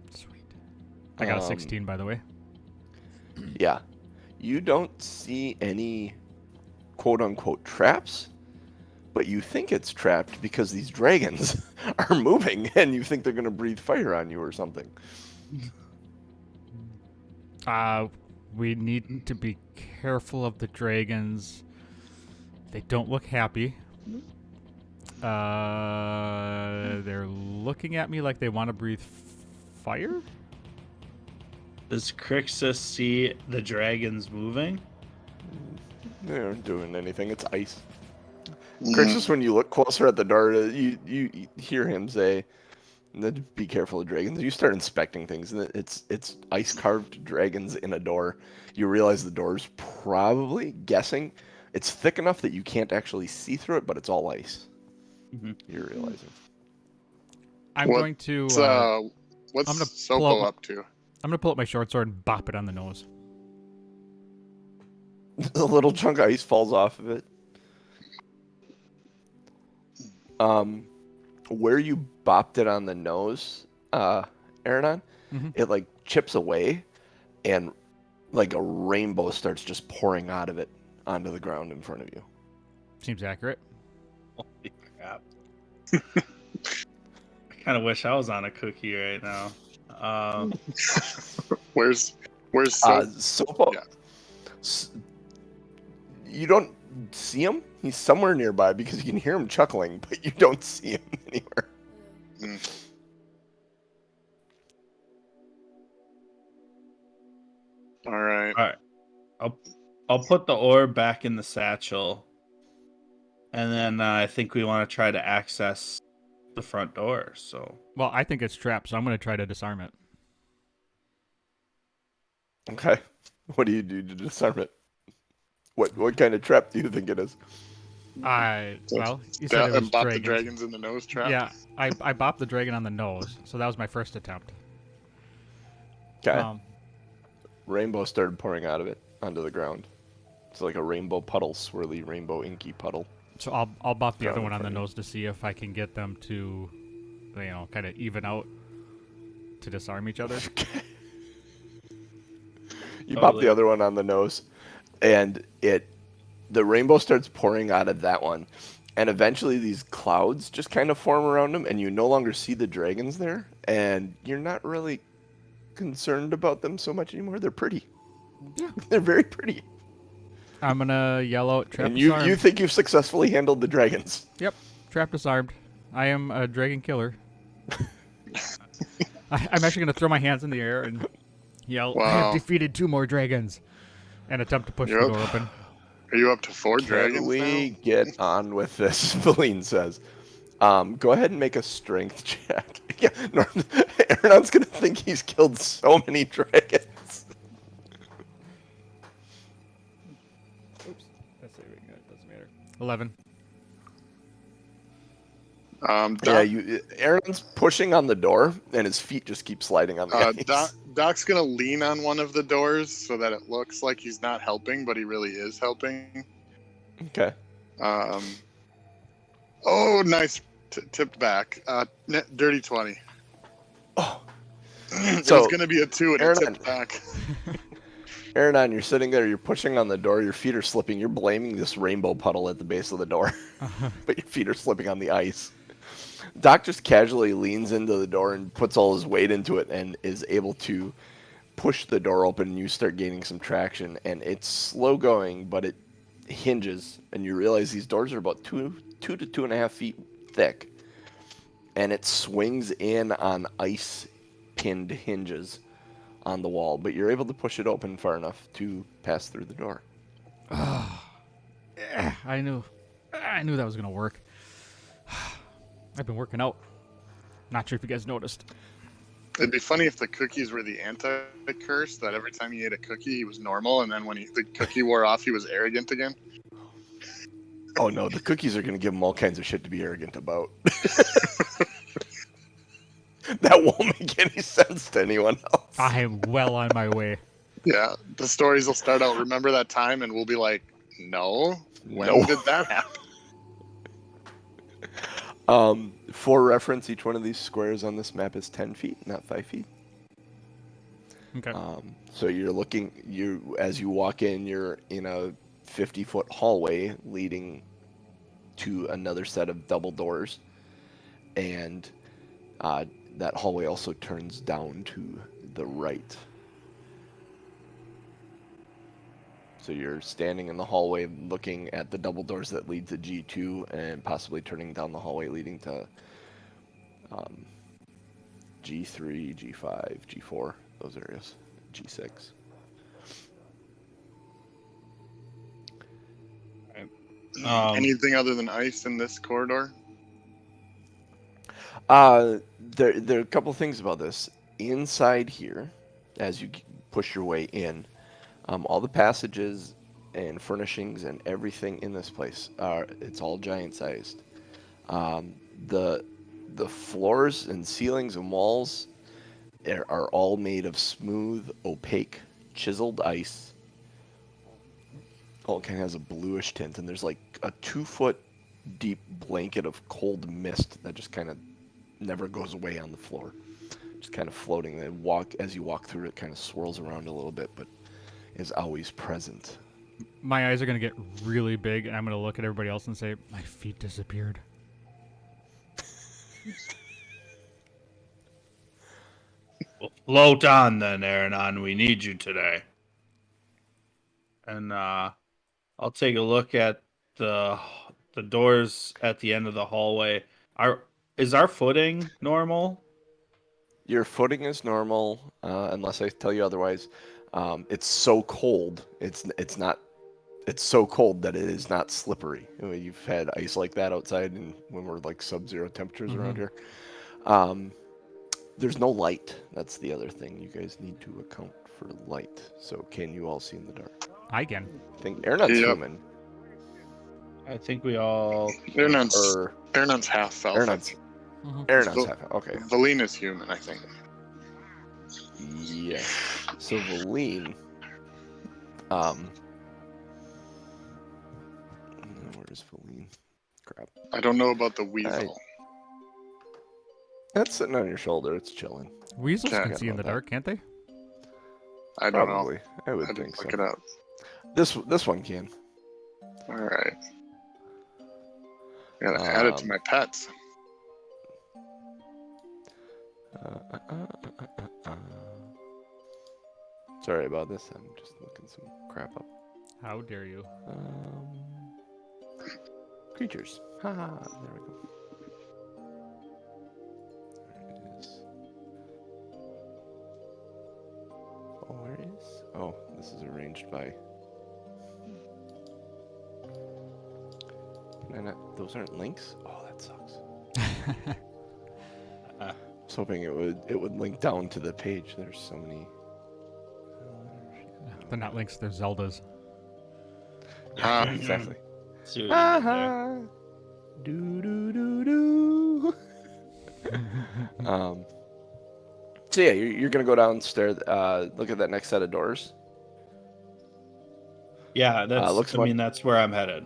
Speaker 1: Sweet. I got a 16, by the way.
Speaker 4: Yeah. You don't see any quote-unquote traps, but you think it's trapped because these dragons are moving and you think they're going to breathe fire on you or something.
Speaker 1: We need to be careful of the dragons. They don't look happy. They're looking at me like they want to breathe fire?
Speaker 2: Does Crixus see the dragons moving?
Speaker 4: They aren't doing anything. It's ice.
Speaker 3: Mm.
Speaker 4: Crixus, when you look closer at the door, you hear him say, "Be careful of dragons." You start inspecting things, and it's ice-carved dragons in a door. You realize the door's probably, guessing, it's thick enough that you can't actually see through it, but it's all ice.
Speaker 2: Mm-hmm.
Speaker 4: You're realizing.
Speaker 1: I'm
Speaker 3: What-
Speaker 1: going to.
Speaker 3: What's
Speaker 1: I'm gonna
Speaker 3: Sopo
Speaker 1: pull up-
Speaker 3: up to?
Speaker 1: I'm gonna pull up my short sword and bop it on the nose.
Speaker 4: A little chunk of ice falls off of it. Where you bopped it on the nose, Aronan,
Speaker 1: Mhm.
Speaker 4: it like chips away, and like a rainbow starts just pouring out of it onto the ground in front of you.
Speaker 1: Seems accurate.
Speaker 2: Holy crap. I kind of wish I was on a cookie right now.
Speaker 3: Where's Sopo?
Speaker 4: Sopo,
Speaker 3: yeah.
Speaker 4: You don't see him. He's somewhere nearby because you can hear him chuckling, but you don't see him anywhere.
Speaker 3: All right.
Speaker 2: All right, I'll put the orb back in the satchel, and then I think we want to try to access the front door. So
Speaker 1: Well, I think it's trapped, so I'm gonna try to disarm it.
Speaker 4: Okay. What do you do to disarm it? What kind of trap do you think it is?
Speaker 1: Well, you said it was
Speaker 3: Bop the
Speaker 1: dragons.
Speaker 3: dragons in the nose trap?
Speaker 1: Yeah, I bopped the dragon on the nose, so that was my first attempt.
Speaker 4: Okay. Rainbow started pouring out of it onto the ground. It's like a rainbow puddle, swirly rainbow inky puddle.
Speaker 1: So I'll bop the other
Speaker 4: Ground
Speaker 1: one on the
Speaker 4: in front of
Speaker 1: nose to see if I can get them to, kind of even out to disarm each other.
Speaker 4: You pop
Speaker 2: Totally.
Speaker 4: the other one on the nose, and the rainbow starts pouring out of that one, And eventually these clouds just kind of form around them, and you no longer see the dragons there, and you're not really concerned about them so much anymore. They're pretty.
Speaker 1: Yeah.
Speaker 4: They're very pretty.
Speaker 1: I'm gonna yell out, trap
Speaker 4: And
Speaker 1: disarmed.
Speaker 4: you think you've successfully handled the dragons.
Speaker 1: Yep, trap disarmed. I am a dragon killer. I'm actually gonna throw my hands in the air and yell, I have
Speaker 3: Wow.
Speaker 1: defeated 2 more dragons, and attempt to push the
Speaker 3: Yep.
Speaker 1: door open.
Speaker 3: Are you up to 4
Speaker 4: Can
Speaker 3: dragons
Speaker 4: we
Speaker 3: now?
Speaker 4: get on with this? Veleen says. Go ahead and make a strength check. Yeah, Aronon's gonna think he's killed so many dragons.
Speaker 1: Oops, that's saving. It doesn't matter. 11.
Speaker 4: Yeah, Aronon's pushing on the door, and his feet just keep sliding on the ice.
Speaker 3: Doc's gonna lean on one of the doors so that it looks like he's not helping, but he really is helping.
Speaker 4: Okay.
Speaker 3: Oh, nice. Tipped back. Dirty 20.
Speaker 4: Oh.
Speaker 3: It
Speaker 4: So,
Speaker 3: was going to be a 2 and it
Speaker 4: Aronan-
Speaker 3: tipped back.
Speaker 4: Aronan, you're sitting there, you're pushing on the door, your feet are slipping, you're blaming this rainbow puddle at the base of the door, but your feet are slipping on the ice. Doc just casually leans into the door and puts all his weight into it and is able to push the door open, and you start gaining some traction, and it's slow going, but it hinges, and you realize these doors are about 2 to 2.5 feet thick, and it swings in on ice pinned hinges on the wall, but you're able to push it open far enough to pass through the door.
Speaker 1: I knew that was gonna work. I've been working out. Not sure if you guys noticed.
Speaker 3: It'd be funny if the cookies were the anti-curse, that every time he ate a cookie, he was normal, and then when the cookie wore off, he was arrogant again.
Speaker 4: Oh no, the cookies are going to give him all kinds of shit to be arrogant about. That won't make any sense to anyone else.
Speaker 1: I am well on my way.
Speaker 3: Yeah, the stories will start out, remember that time, and we'll be like, no, when
Speaker 4: No.
Speaker 3: did that happen?
Speaker 4: For reference, each one of these squares on this map is 10 feet, not 5 feet.
Speaker 1: Okay.
Speaker 4: So you're looking, as you walk in, you're in a 50-foot hallway leading to another set of double doors, and that hallway also turns down to the right. So you're standing in the hallway looking at the double doors that lead to G2 and possibly turning down the hallway leading to G3, G5, G4, those areas, G6.
Speaker 3: Anything other than ice in this corridor?
Speaker 4: There are a couple things about this. Inside here, as you push your way in, all the passages and furnishings and everything in this place it's all giant-sized. The floors and ceilings and walls are all made of smooth, opaque, chiseled ice. All kind of has a bluish tint, and there's like a 2-foot deep blanket of cold mist that just kind of never goes away on the floor. Just kind of floating. And as you walk through it, kind of swirls around a little bit, but is always present.
Speaker 1: My eyes are going to get really big, and I'm going to look at everybody else and say, my feet disappeared.
Speaker 2: Float on then, Aronan. We need you today. And I'll take a look at the doors at the end of the hallway. Is our footing normal?
Speaker 4: Your footing is normal, unless I tell you otherwise. It's so cold. It's so cold that it is not slippery. I mean, you've had ice like that outside, and when we're like sub-zero temperatures around here. There's no light. That's the other thing. You guys need to account for light. So can you all see in the dark?
Speaker 1: I can.
Speaker 4: I think Aronon's
Speaker 3: Yep.
Speaker 4: human.
Speaker 2: I think we all...
Speaker 3: Aronan's half elf.
Speaker 4: Aronon's
Speaker 1: Mhm.
Speaker 4: Aronon's half. Okay.
Speaker 3: Veleen is human, I think.
Speaker 4: Yes. So Veleen. Where's Veleen? Crap.
Speaker 3: I don't know about the weasel.
Speaker 4: That's sitting on your shoulder. It's chilling.
Speaker 1: Weasels
Speaker 3: Okay.
Speaker 1: can see in the dark, can't they?
Speaker 3: I don't
Speaker 4: Probably.
Speaker 3: know.
Speaker 4: I would
Speaker 3: I
Speaker 4: think
Speaker 3: didn't look
Speaker 4: so.
Speaker 3: it up.
Speaker 4: This one can.
Speaker 3: All right. I gotta add it to my pets.
Speaker 4: Sorry about this. I'm just looking some crap up.
Speaker 1: How dare you?
Speaker 4: Creatures. Haha. There we go. There it is. Oh, where is? Oh, this is arranged by. Those aren't links. Oh, that sucks. I was hoping it would link down to the page. There's so many.
Speaker 1: They're not links, they're Zeldas.
Speaker 4: Yeah, exactly.
Speaker 2: See what you did there.
Speaker 4: Do do do do. So yeah, you're gonna go downstairs. Look at that next set of doors.
Speaker 2: Yeah, that's.
Speaker 4: Looks
Speaker 2: That's where I'm headed.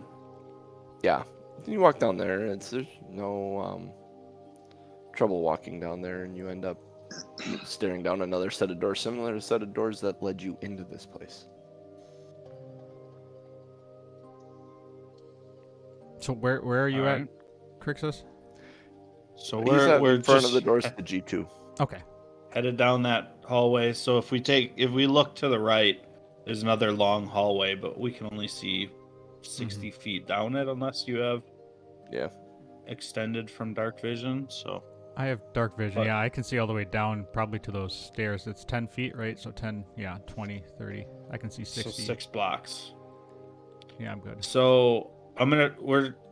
Speaker 4: Yeah, you walk down there, and there's no trouble walking down there, and you end up staring down another set of doors, similar to the set of doors that led you into this place.
Speaker 1: So where are you at,
Speaker 2: Alright.
Speaker 1: Crixus?
Speaker 2: So
Speaker 4: He's
Speaker 2: we're
Speaker 4: in front
Speaker 2: just
Speaker 4: of the doors to G2.
Speaker 1: Okay.
Speaker 2: headed down that hallway. So if we look to the right, there's another long hallway, but we can only see 60 feet down it unless you have extended from dark vision. So
Speaker 1: I have dark vision.
Speaker 2: But-
Speaker 1: Yeah, I can see all the way down, probably to those stairs. It's 10 feet, right? So 10, 20, 30. I can see 60.
Speaker 2: So 6 blocks.
Speaker 1: Yeah, I'm good.
Speaker 2: So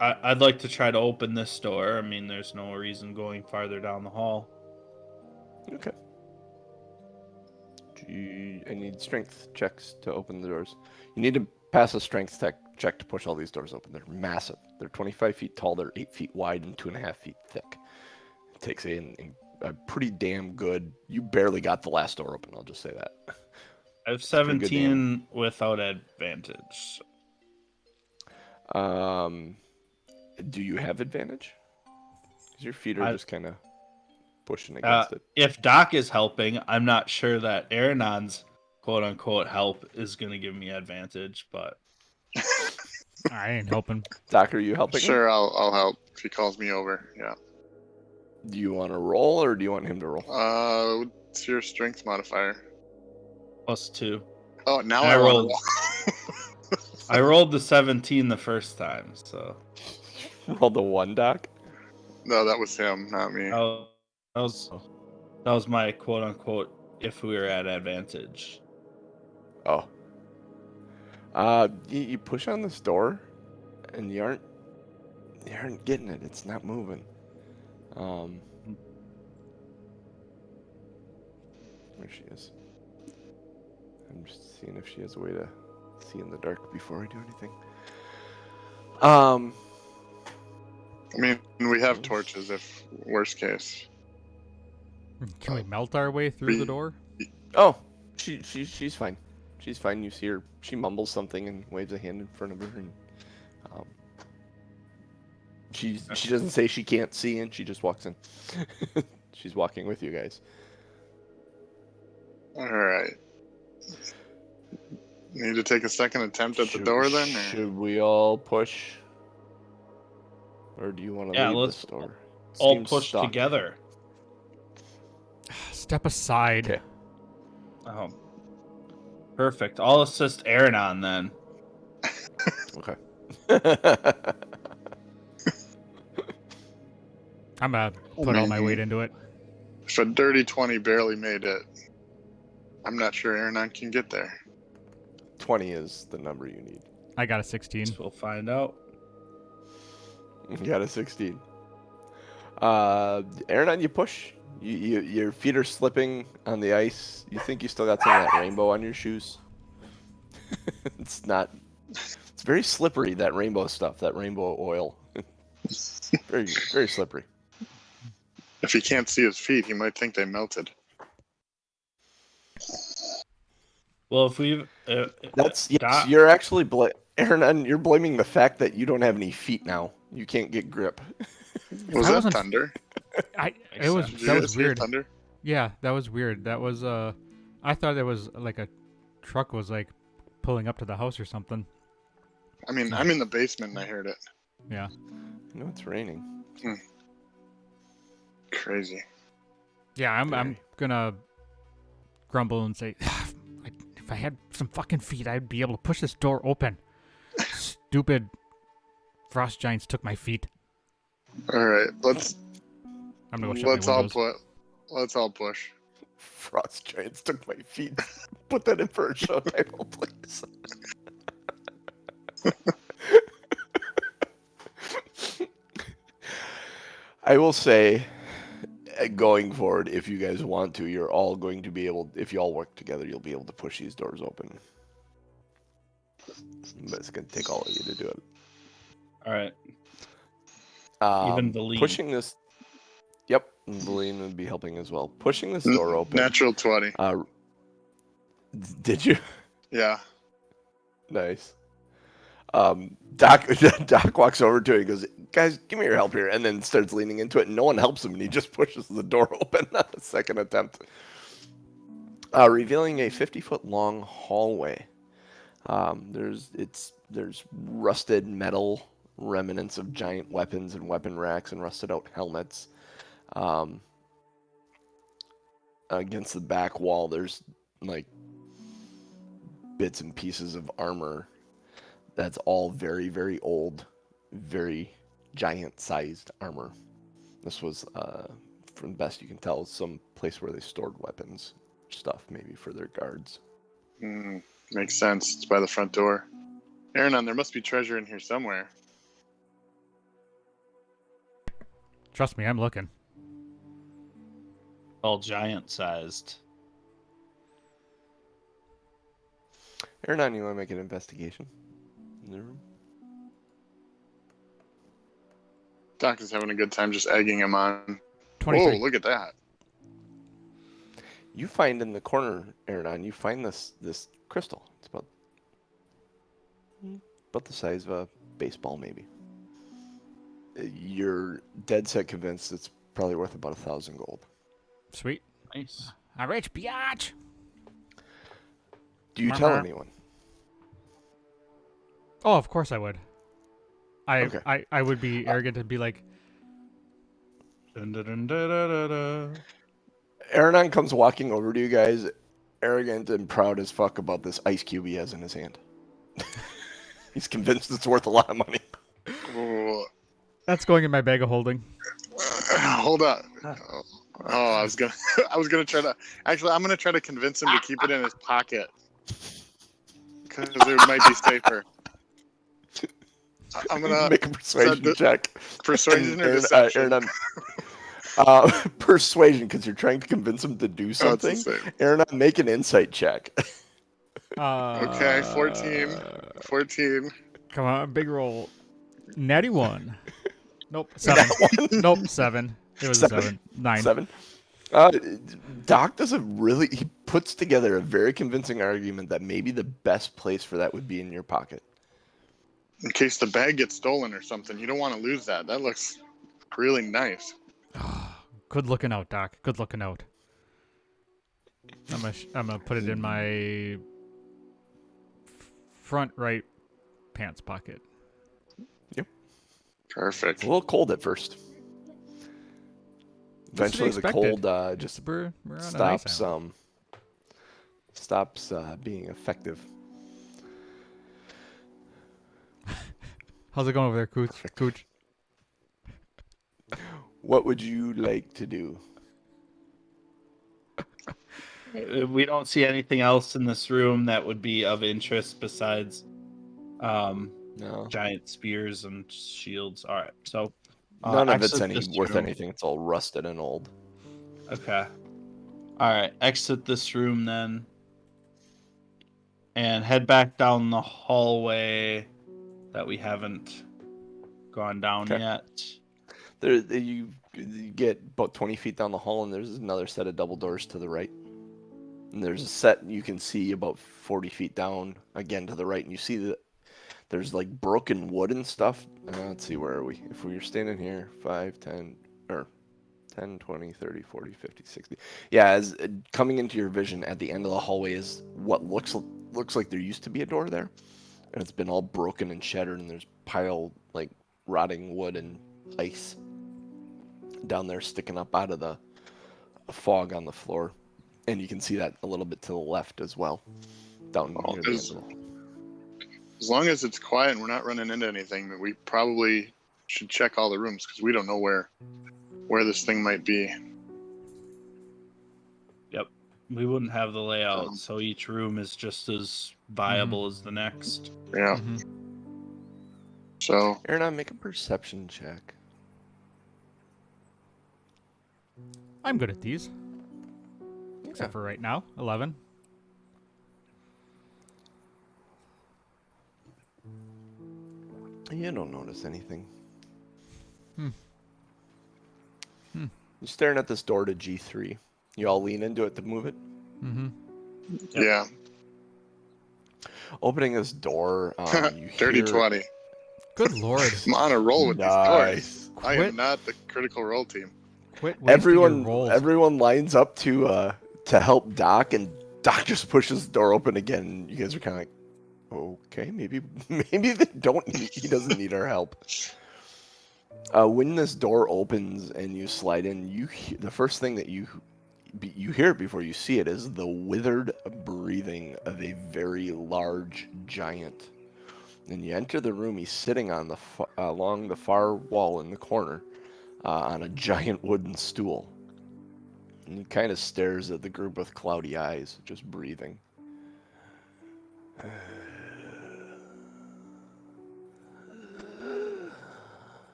Speaker 2: I'd like to try to open this door. I mean, there's no reason going farther down the hall.
Speaker 4: Okay. I need strength checks to open the doors. You need to pass a strength check to push all these doors open. They're massive. They're 25 feet tall. They're 8 feet wide and 2.5 feet thick. It takes a pretty damn good. You barely got the last door open. I'll just say that.
Speaker 2: I have
Speaker 4: pretty good
Speaker 2: 17 without advantage.
Speaker 4: Do you have advantage? 'Cause your feet are just kind of pushing
Speaker 2: Uh,
Speaker 4: against it.
Speaker 2: if Doc is helping, I'm not sure that Aronon's quote unquote help is going to give me advantage, but
Speaker 1: I ain't helping.
Speaker 4: Doc, are you helping? him?
Speaker 3: Sure, I'll help if he calls me over. Yeah.
Speaker 4: Do you want to roll or do you want him to roll?
Speaker 3: What's your strength modifier?
Speaker 2: +2.
Speaker 3: Oh, now
Speaker 2: I
Speaker 3: I wanna
Speaker 2: rolled.
Speaker 3: roll.
Speaker 2: I rolled the 17 the first time, so
Speaker 4: Roll the 1, Doc.
Speaker 3: No, that was him, not me.
Speaker 2: that was my quote unquote if we were at advantage.
Speaker 4: Oh. You push on this door, and you aren't getting it. It's not moving. Where she is. I'm just seeing if she has a way to see in the dark before I do anything.
Speaker 3: I mean, we have torches if worst case.
Speaker 1: Can we melt our way through the door?
Speaker 4: Oh, she's fine. She's fine. You see her. She mumbles something and waves a hand in front of her, and she doesn't say she can't see, and she just walks in. She's walking with you guys.
Speaker 3: All right. Need to take a second attempt at the door then? Or?
Speaker 4: Should we all push? Or do you want to leave
Speaker 2: let's
Speaker 4: this door?
Speaker 2: All
Speaker 4: Seems
Speaker 2: push
Speaker 4: stuck.
Speaker 2: together.
Speaker 1: Step aside.
Speaker 4: Okay.
Speaker 2: Oh, perfect. I'll assist Aronan then.
Speaker 4: Okay.
Speaker 1: I'm gonna put all my weight into it.
Speaker 3: If a dirty 20 barely made it, I'm not sure Aronan can get there.
Speaker 4: 20 is the number you need.
Speaker 1: I got a 16.
Speaker 2: We'll find out.
Speaker 4: You got a 16. Aronan, you push. Your feet are slipping on the ice. You think you still got some of that rainbow on your shoes. It's not. It's very slippery, that rainbow stuff, that rainbow oil. Very, very slippery.
Speaker 3: If he can't see his feet, he might think they melted.
Speaker 2: Well, if we've
Speaker 4: That's yes,
Speaker 2: Doc-
Speaker 4: you're actually Aronan, you're blaming the fact that you don't have any feet now. You can't get grip.
Speaker 3: Was
Speaker 1: I
Speaker 3: that
Speaker 1: wasn't-
Speaker 3: thunder?
Speaker 1: That
Speaker 3: Did you
Speaker 1: was
Speaker 3: guys hear
Speaker 1: weird.
Speaker 3: thunder?
Speaker 1: Yeah, that was weird. That was I thought it was like a truck was like pulling up to the house or something.
Speaker 3: I mean, I'm in the basement and I heard it.
Speaker 1: Yeah.
Speaker 4: No, it's raining.
Speaker 3: Crazy.
Speaker 1: Yeah, I'm
Speaker 4: Very.
Speaker 1: gonna grumble and say, if I had some fucking feet, I'd be able to push this door open. Stupid frost giants took my feet.
Speaker 3: All right, let's
Speaker 1: I'm gonna go shut my windows.
Speaker 3: Let's all push.
Speaker 4: Frost giants took my feet. Put that in for a show title, please. I will say, going forward, if you guys want to, you're all going to be able, if you all work together, you'll be able to push these doors open. But it's going to take all of you to do it.
Speaker 2: All right.
Speaker 4: Even
Speaker 2: Veleen.
Speaker 4: pushing this. Yep, Veleen would be helping as well. Pushing this door open.
Speaker 3: Natural 20.
Speaker 4: Did you?
Speaker 3: Yeah.
Speaker 4: Nice. Doc walks over to it and goes, guys, give me your help here, and then starts leaning into it, and no one helps him, and he just pushes the door open on a second attempt. Revealing a 50-foot long hallway. There's rusted metal remnants of giant weapons and weapon racks and rusted out helmets. Against the back wall, there's like bits and pieces of armor that's all very, very old, very giant-sized armor. This was, from the best you can tell, some place where they stored weapons, stuff maybe for their guards.
Speaker 3: Makes sense. It's by the front door. Aronan, there must be treasure in here somewhere.
Speaker 1: Trust me, I'm looking.
Speaker 2: All giant-sized.
Speaker 4: Aronan, you want to make an investigation in the room?
Speaker 3: Doc is having a good time just egging him on.
Speaker 1: 23.
Speaker 3: Whoa, look at that.
Speaker 4: You find in the corner, Aronan, you find this crystal. It's about the size of a baseball, maybe. You're dead set convinced it's probably worth about 1,000 gold.
Speaker 1: Sweet.
Speaker 2: Nice.
Speaker 1: I'm rich, biatch.
Speaker 4: Do you tell anyone?
Speaker 1: Oh, of course I would.
Speaker 4: Okay.
Speaker 1: I would be arrogant and be like,
Speaker 4: Aronan comes walking over to you guys, arrogant and proud as fuck about this ice cube he has in his hand. He's convinced it's worth a lot of money.
Speaker 3: Ooh.
Speaker 1: that's going in my bag of holding.
Speaker 3: Hold on. Oh, I was gonna try to. Actually, I'm gonna try to convince him to keep it in his pocket because it might be safer. I'm gonna
Speaker 4: make a persuasion check.
Speaker 3: Persuasion or deception?
Speaker 4: Persuasion, because you're trying to convince him to do something. Aronan, make an insight check.
Speaker 3: Okay, 14.
Speaker 1: Come on, big roll. Natty 1. Nope, 7. Nope, 7. It was 7. 9.
Speaker 4: 7. Doc does he puts together a very convincing argument that maybe the best place for that would be in your pocket.
Speaker 3: In case the bag gets stolen or something, you don't want to lose that. That looks really nice.
Speaker 1: Good looking out, Doc. Good looking out. I'm gonna put it in my front right pants pocket.
Speaker 4: Yep.
Speaker 3: Perfect.
Speaker 4: It's a little cold at first. Eventually, the cold just stops being effective.
Speaker 1: How's it going over there, Cooch?
Speaker 4: What would you like to do?
Speaker 2: We don't see anything else in this room that would be of interest besides
Speaker 4: No.
Speaker 2: giant spears and shields. All right, so
Speaker 4: none of it's
Speaker 2: exit
Speaker 4: worth
Speaker 2: this room.
Speaker 4: anything. It's all rusted and old.
Speaker 2: Okay. All right, exit this room then, and head back down the hallway that we haven't gone down yet.
Speaker 4: You get about 20 feet down the hall, and there's another set of double doors to the right. And there's a set you can see about 40 feet down, again to the right, and you see that there's like broken wood and stuff. Let's see, where are we? If we were standing here, 5, 10, or 10, 20, 30, 40, 50, 60. Yeah, as coming into your vision at the end of the hallway is what looks like there used to be a door there. And it's been all broken and shattered, and there's rotting wood and ice down there sticking up out of the fog on the floor. And you can see that a little bit to the left as well. Down near the end of the...
Speaker 3: As long as it's quiet and we're not running into anything, we probably should check all the rooms because we don't know where this thing might be.
Speaker 2: Yep. We wouldn't have the layout, so each room is just as viable as the next.
Speaker 3: Yeah. So,
Speaker 4: Aronan, make a perception check.
Speaker 1: I'm good at these. Except for right now, 11.
Speaker 4: You don't notice anything.
Speaker 1: Hmm.
Speaker 4: You're staring at this door to G3. You all lean into it to move it?
Speaker 1: Mm-hmm.
Speaker 3: yeah.
Speaker 4: Opening this door, you
Speaker 3: Dirty
Speaker 4: hear...
Speaker 3: 20.
Speaker 1: Good lord.
Speaker 3: I'm on a roll with these doors. I
Speaker 1: Quit.
Speaker 3: am not the critical role team.
Speaker 1: Quit wasting your rolls.
Speaker 4: Everyone lines up to help Doc, and Doc just pushes the door open again. You guys are kind of like, okay, maybe they don't. He doesn't need our help. When this door opens and you slide in, the first thing that you hear it before you see it is the withered breathing of a very large giant. And you enter the room. He's sitting on along the far wall in the corner on a giant wooden stool. And he kind of stares at the group with cloudy eyes, just breathing.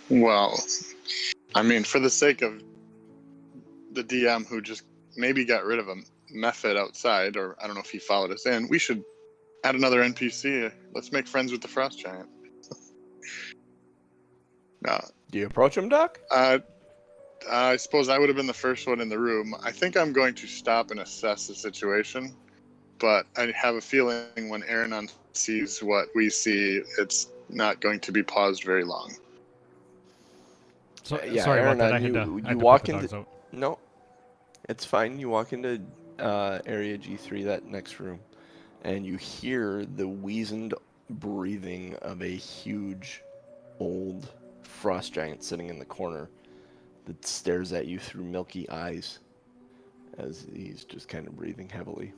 Speaker 3: Well, I mean, for the sake of the DM who just maybe got rid of a method outside, or I don't know if he followed us in, we should add another NPC. Let's make friends with the Frost Giant. No.
Speaker 4: Do you approach him, Doc?
Speaker 3: I suppose I would have been the first one in the room. I think I'm going to stop and assess the situation, but I have a feeling when Aronan sees what we see, it's not going to be paused very long.
Speaker 1: So,
Speaker 4: Yeah,
Speaker 1: sorry
Speaker 4: Aronan,
Speaker 1: about that. I had to
Speaker 4: walk
Speaker 1: put the
Speaker 4: into...
Speaker 1: dogs out.
Speaker 4: No, it's fine. You walk into area G3, that next room, and you hear the wheezed breathing of a huge, old frost giant sitting in the corner that stares at you through milky eyes as he's just kind of breathing heavily.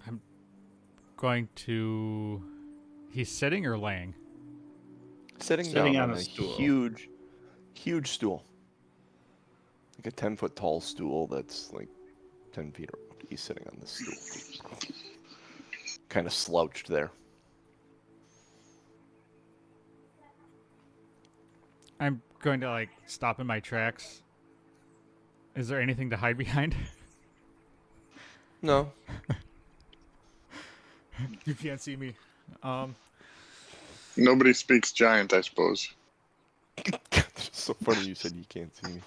Speaker 1: I'm going to... He's sitting or laying?
Speaker 4: Sitting down on a
Speaker 2: stool.
Speaker 4: huge stool. Like a 10-foot tall stool that's like 10 feet around. He's sitting on this stool. Kind of slouched there.
Speaker 1: I'm going to, stop in my tracks. Is there anything to hide behind?
Speaker 4: No.
Speaker 1: You can't see me.
Speaker 3: Nobody speaks giant, I suppose.
Speaker 4: It's so funny you said you can't see me.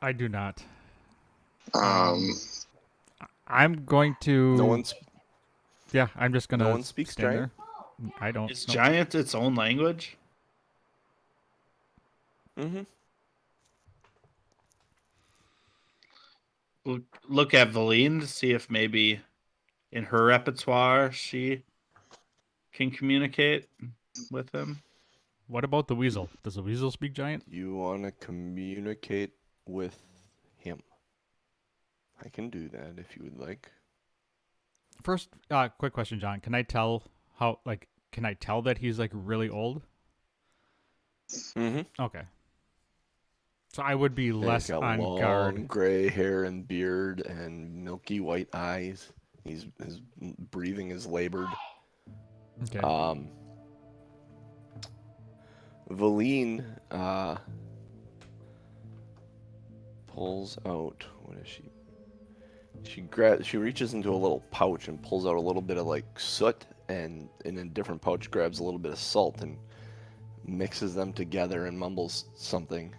Speaker 1: I do not.
Speaker 3: I'm
Speaker 1: going to...
Speaker 4: No one's...
Speaker 1: Yeah, I'm just going to...
Speaker 4: No one speaks
Speaker 1: stand
Speaker 4: giant?
Speaker 1: there. I don't.
Speaker 2: Is
Speaker 1: know.
Speaker 2: giant its own language?
Speaker 4: Mm-hmm.
Speaker 2: We'll look at Veleen to see if maybe in her repertoire she can communicate with him.
Speaker 1: What about the weasel? Does the weasel speak giant?
Speaker 4: You want to communicate with him. I can do that if you would like.
Speaker 1: First, quick question, John. Can I tell can I tell that he's really old?
Speaker 4: Mm-hmm.
Speaker 1: Okay. So I would be less
Speaker 4: He's got
Speaker 1: on
Speaker 4: long
Speaker 1: guard.
Speaker 4: gray hair and beard and milky white eyes. His breathing is labored.
Speaker 1: Okay.
Speaker 4: Veleen pulls out, what is she? She reaches into a little pouch and pulls out a little bit of soot, and in a different pouch grabs a little bit of salt and mixes them together and mumbles something.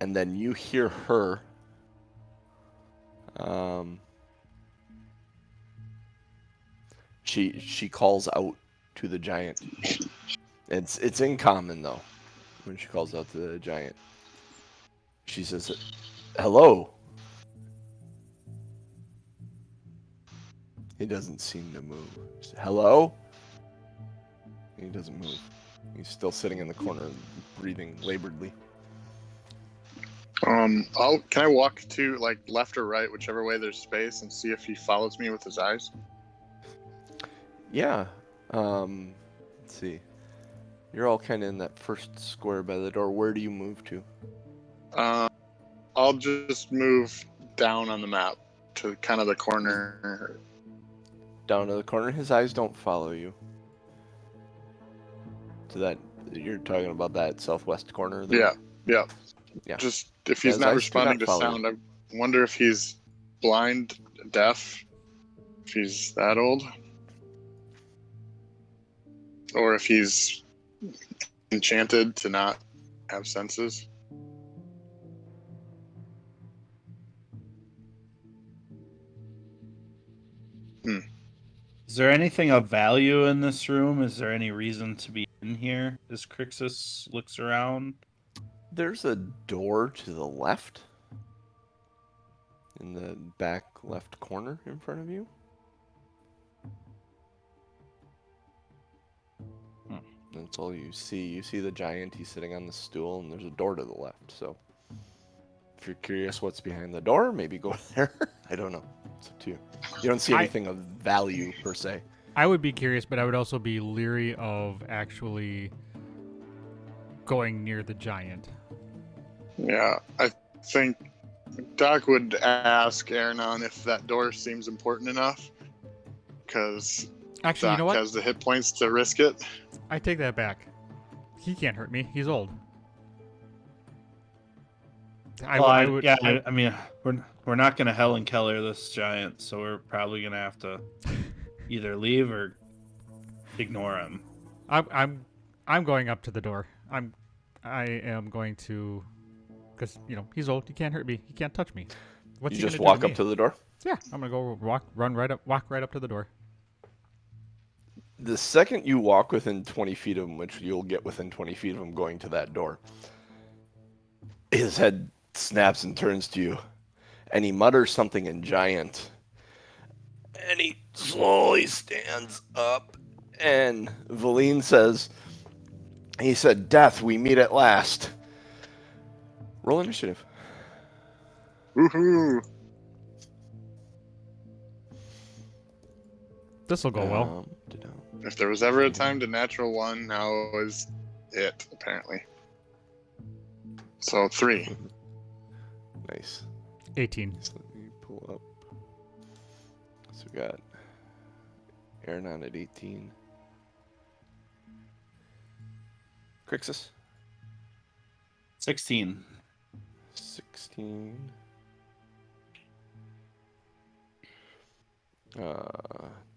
Speaker 4: And then you hear her she calls out to the giant. It's in common though when she calls out to the giant. She says, "Hello." He doesn't seem to move. Hello? He doesn't move. He's still sitting in the corner, breathing laboredly.
Speaker 3: Can I walk to like left or right, whichever way there's space, and see if he follows me with his eyes?
Speaker 4: Yeah. Let's see. You're all kind of in that first square by the door. Where do you move to?
Speaker 3: I'll just move down on the map to kind of the corner.
Speaker 4: Down to the corner. His eyes don't follow you. To that, you're talking about that southwest corner there?
Speaker 3: Yeah.
Speaker 4: Yeah.
Speaker 3: Just if
Speaker 4: Yeah,
Speaker 3: he's
Speaker 4: his
Speaker 3: not
Speaker 4: eyes do
Speaker 3: responding
Speaker 4: not
Speaker 3: to
Speaker 4: follow
Speaker 3: sound, I wonder if he's blind, deaf, if he's that old, or if he's enchanted to not have senses.
Speaker 2: Is there anything of value in this room? Is there any reason to be in here as Crixus looks around?
Speaker 4: There's a door to the left. In the back left corner in front of you. That's all you see. You see the giant, he's sitting on the stool, and there's a door to the left. So, if you're curious what's behind the door, maybe go there. I don't know. It's up to you. You don't see anything of value, per se.
Speaker 1: I would be curious, but I would also be leery of actually going near the giant.
Speaker 3: Yeah, I think Doc would ask Aronan if that door seems important enough, because
Speaker 1: Actually,
Speaker 3: Doc
Speaker 1: you know what?
Speaker 3: has the hit points to risk it.
Speaker 1: I take that back. He can't hurt me. He's old.
Speaker 2: I mean, we're not going to Helen Keller this giant, so we're probably going to have to either leave or ignore him.
Speaker 1: I'm going up to the door. I am going to, because he's old. He can't hurt me. He can't touch me. What's
Speaker 4: You
Speaker 1: he
Speaker 4: just
Speaker 1: gonna
Speaker 4: walk
Speaker 1: do
Speaker 4: up to the door?
Speaker 1: Yeah, I'm gonna go walk right up to the door.
Speaker 4: The second you walk within 20 feet of him, which you'll get within 20 feet of him going to that door, his head snaps and turns to you, and he mutters something in giant, and he slowly stands up, and Veleen says, he said, "Death, we meet at last." Roll initiative.
Speaker 3: Woohoo!
Speaker 1: This'll go well.
Speaker 3: If there was ever a time to natural one, now is it, apparently. So 3.
Speaker 4: Nice.
Speaker 1: 18.
Speaker 4: So let me pull up. So we got Aronan at 18. Crixus?
Speaker 2: 16.
Speaker 4: 16.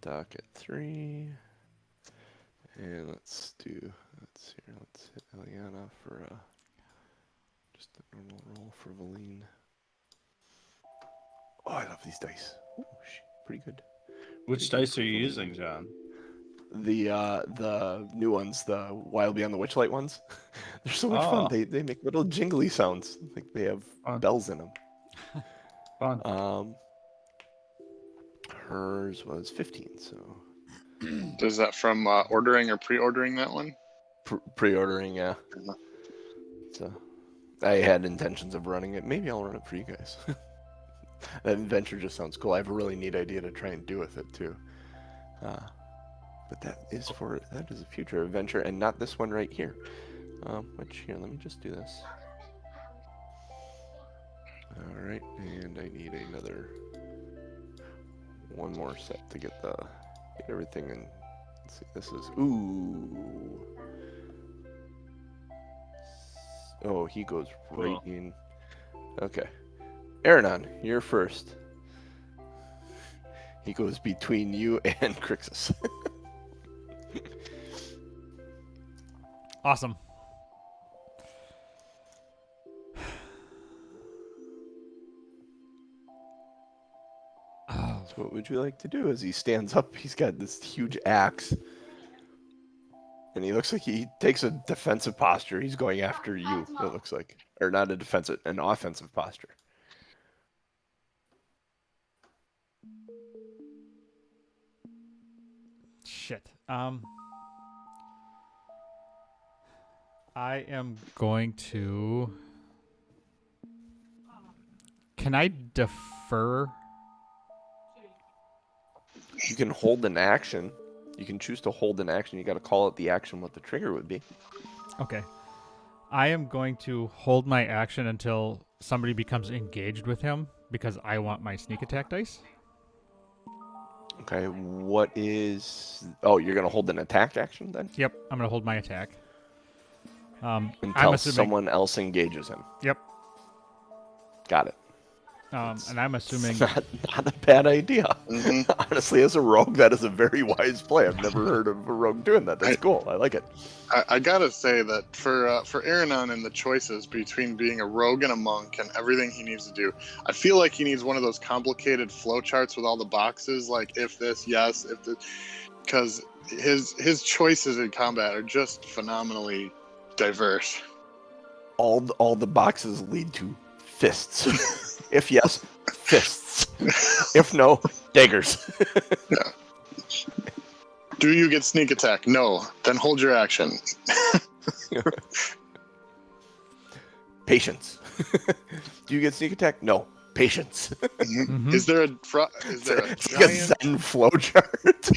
Speaker 4: Doc at 3. And let's hit Eliana for just a normal roll for Veleen. Oh, I love these dice. Ooh, pretty good.
Speaker 2: Which dice are you using, John?
Speaker 4: The new ones, the Wild Beyond the Witchlight ones. They're so much fun. They make little jingly sounds. Like they have bells in them.
Speaker 2: Fun.
Speaker 4: Hers was 15, so.
Speaker 3: Is that from ordering or pre-ordering that one?
Speaker 4: Pre-ordering, yeah. So, I had intentions of running it. Maybe I'll run it for you guys. That adventure just sounds cool. I have a really neat idea to try and do with it too. But that is a future adventure, and not this one right here. Which here, let me just do this. All right, and I need one more set to get everything in. Let's see, this is Oh, he goes right in. Okay. Aronan, you're first. He goes between you and Crixus.
Speaker 1: Awesome.
Speaker 4: So what would you like to do? As he stands up, he's got this huge axe. And he looks like he takes a defensive posture. He's going after you, it looks like. Or not a defensive, an offensive posture.
Speaker 1: Shit. I am going to. Can I defer?
Speaker 4: You can hold an action. You can choose to hold an action. You got to call out the action what the trigger would be.
Speaker 1: Okay. I am going to hold my action until somebody becomes engaged with him because I want my sneak attack dice.
Speaker 4: Okay, what is... Oh, you're going to hold an attack action then?
Speaker 1: Yep, I'm going to hold my attack. I'm
Speaker 4: Until
Speaker 1: assuming.
Speaker 4: someone else engages him.
Speaker 1: Yep.
Speaker 4: Got it.
Speaker 1: And I'm assuming.
Speaker 4: Not a bad idea.
Speaker 3: Mhm.
Speaker 4: Honestly, as a rogue, that is a very wise play. I've never heard of a rogue doing that. That's cool. I like it.
Speaker 3: I gotta say that for Aronan and the choices between being a rogue and a monk and everything he needs to do, I feel like he needs one of those complicated flowcharts with all the boxes, like if this, yes, if this, because his choices in combat are just phenomenally diverse.
Speaker 4: All the boxes lead to fists. If yes, fists. If no, daggers.
Speaker 3: Do you get sneak attack? No. Then hold your action.
Speaker 4: Patience. Do you get sneak attack? No. Patience.
Speaker 1: Mhm.
Speaker 3: Is there a
Speaker 4: It's like a
Speaker 3: giant?
Speaker 4: Zen flowchart.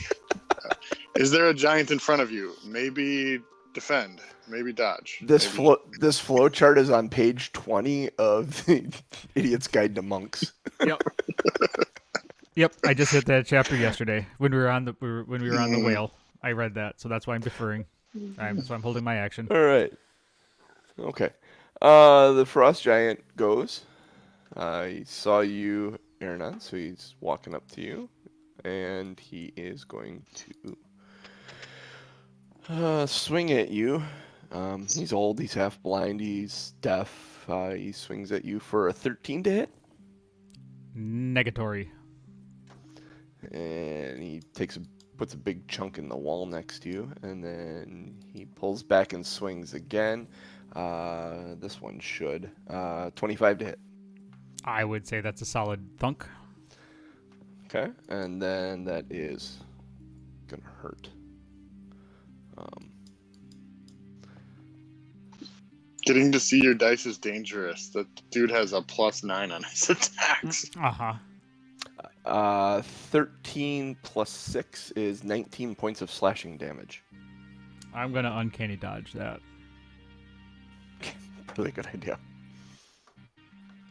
Speaker 3: Is there a giant in front of you? Maybe defend. Maybe dodge.
Speaker 4: This
Speaker 3: maybe.
Speaker 4: this flowchart is on page 20 of the Idiot's Guide to Monks.
Speaker 1: Yep. Yep. I just hit that chapter yesterday when we were on the whale. I read that, so that's why I'm deferring. So I'm holding my action.
Speaker 4: All right. Okay. The frost giant goes. He saw you, Aronan, so he's walking up to you, and he is going to swing at you. He's old. He's half blind. He's deaf. He swings at you for a 13 to hit,
Speaker 1: Negatory.
Speaker 4: and he puts a big chunk in the wall next to you, and then he pulls back and swings again. This one should 25 to hit.
Speaker 1: I would say that's a solid thunk.
Speaker 4: Okay, and then that is gonna hurt.
Speaker 3: Getting to see your dice is dangerous. That dude has a +9 on his attacks.
Speaker 4: 13 plus 6 is 19 points of slashing damage.
Speaker 1: I'm gonna uncanny dodge that,
Speaker 4: Really good idea.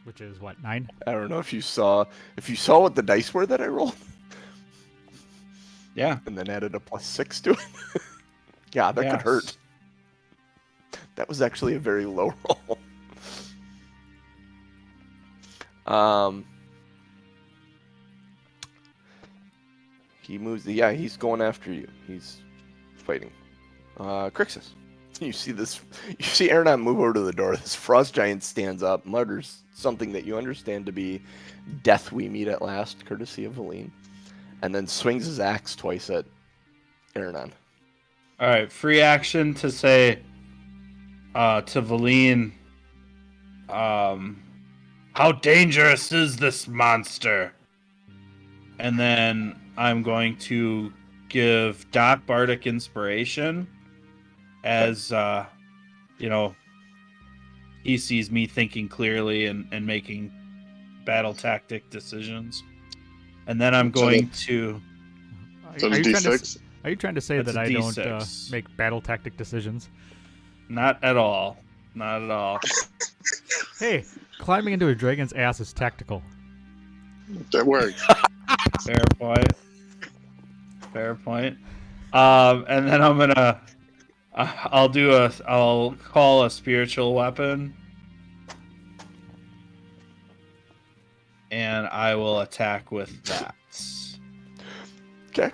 Speaker 1: which is what, 9?
Speaker 4: I don't know if you saw what the dice were that I rolled,
Speaker 2: Yeah.
Speaker 4: and then added a +6 to it. Yeah, that could hurt. That was actually a very low roll. He moves. Yeah, he's going after you. He's fighting. Crixus. You see this? You see Aronan move over to the door. This frost giant stands up, mutters something that you understand to be "Death we meet at last," courtesy of Veleen, and then swings his axe twice at Aronan.
Speaker 2: All right, free action to say to Veleen, how dangerous is this monster? And then I'm going to give Doc Bardic inspiration as, he sees me thinking clearly and making battle tactic decisions. And then I'm going to...
Speaker 3: So it's D6?
Speaker 1: Are you trying to say
Speaker 2: That's
Speaker 1: that
Speaker 2: a
Speaker 1: I don't
Speaker 2: D6.
Speaker 1: make battle tactic decisions?
Speaker 2: Not at all. Not at all.
Speaker 1: Hey, climbing into a dragon's ass is tactical.
Speaker 3: That worked.
Speaker 2: Fair point. Fair point. And then I'm gonna, I'll call a spiritual weapon, and I will attack with that.
Speaker 4: Okay.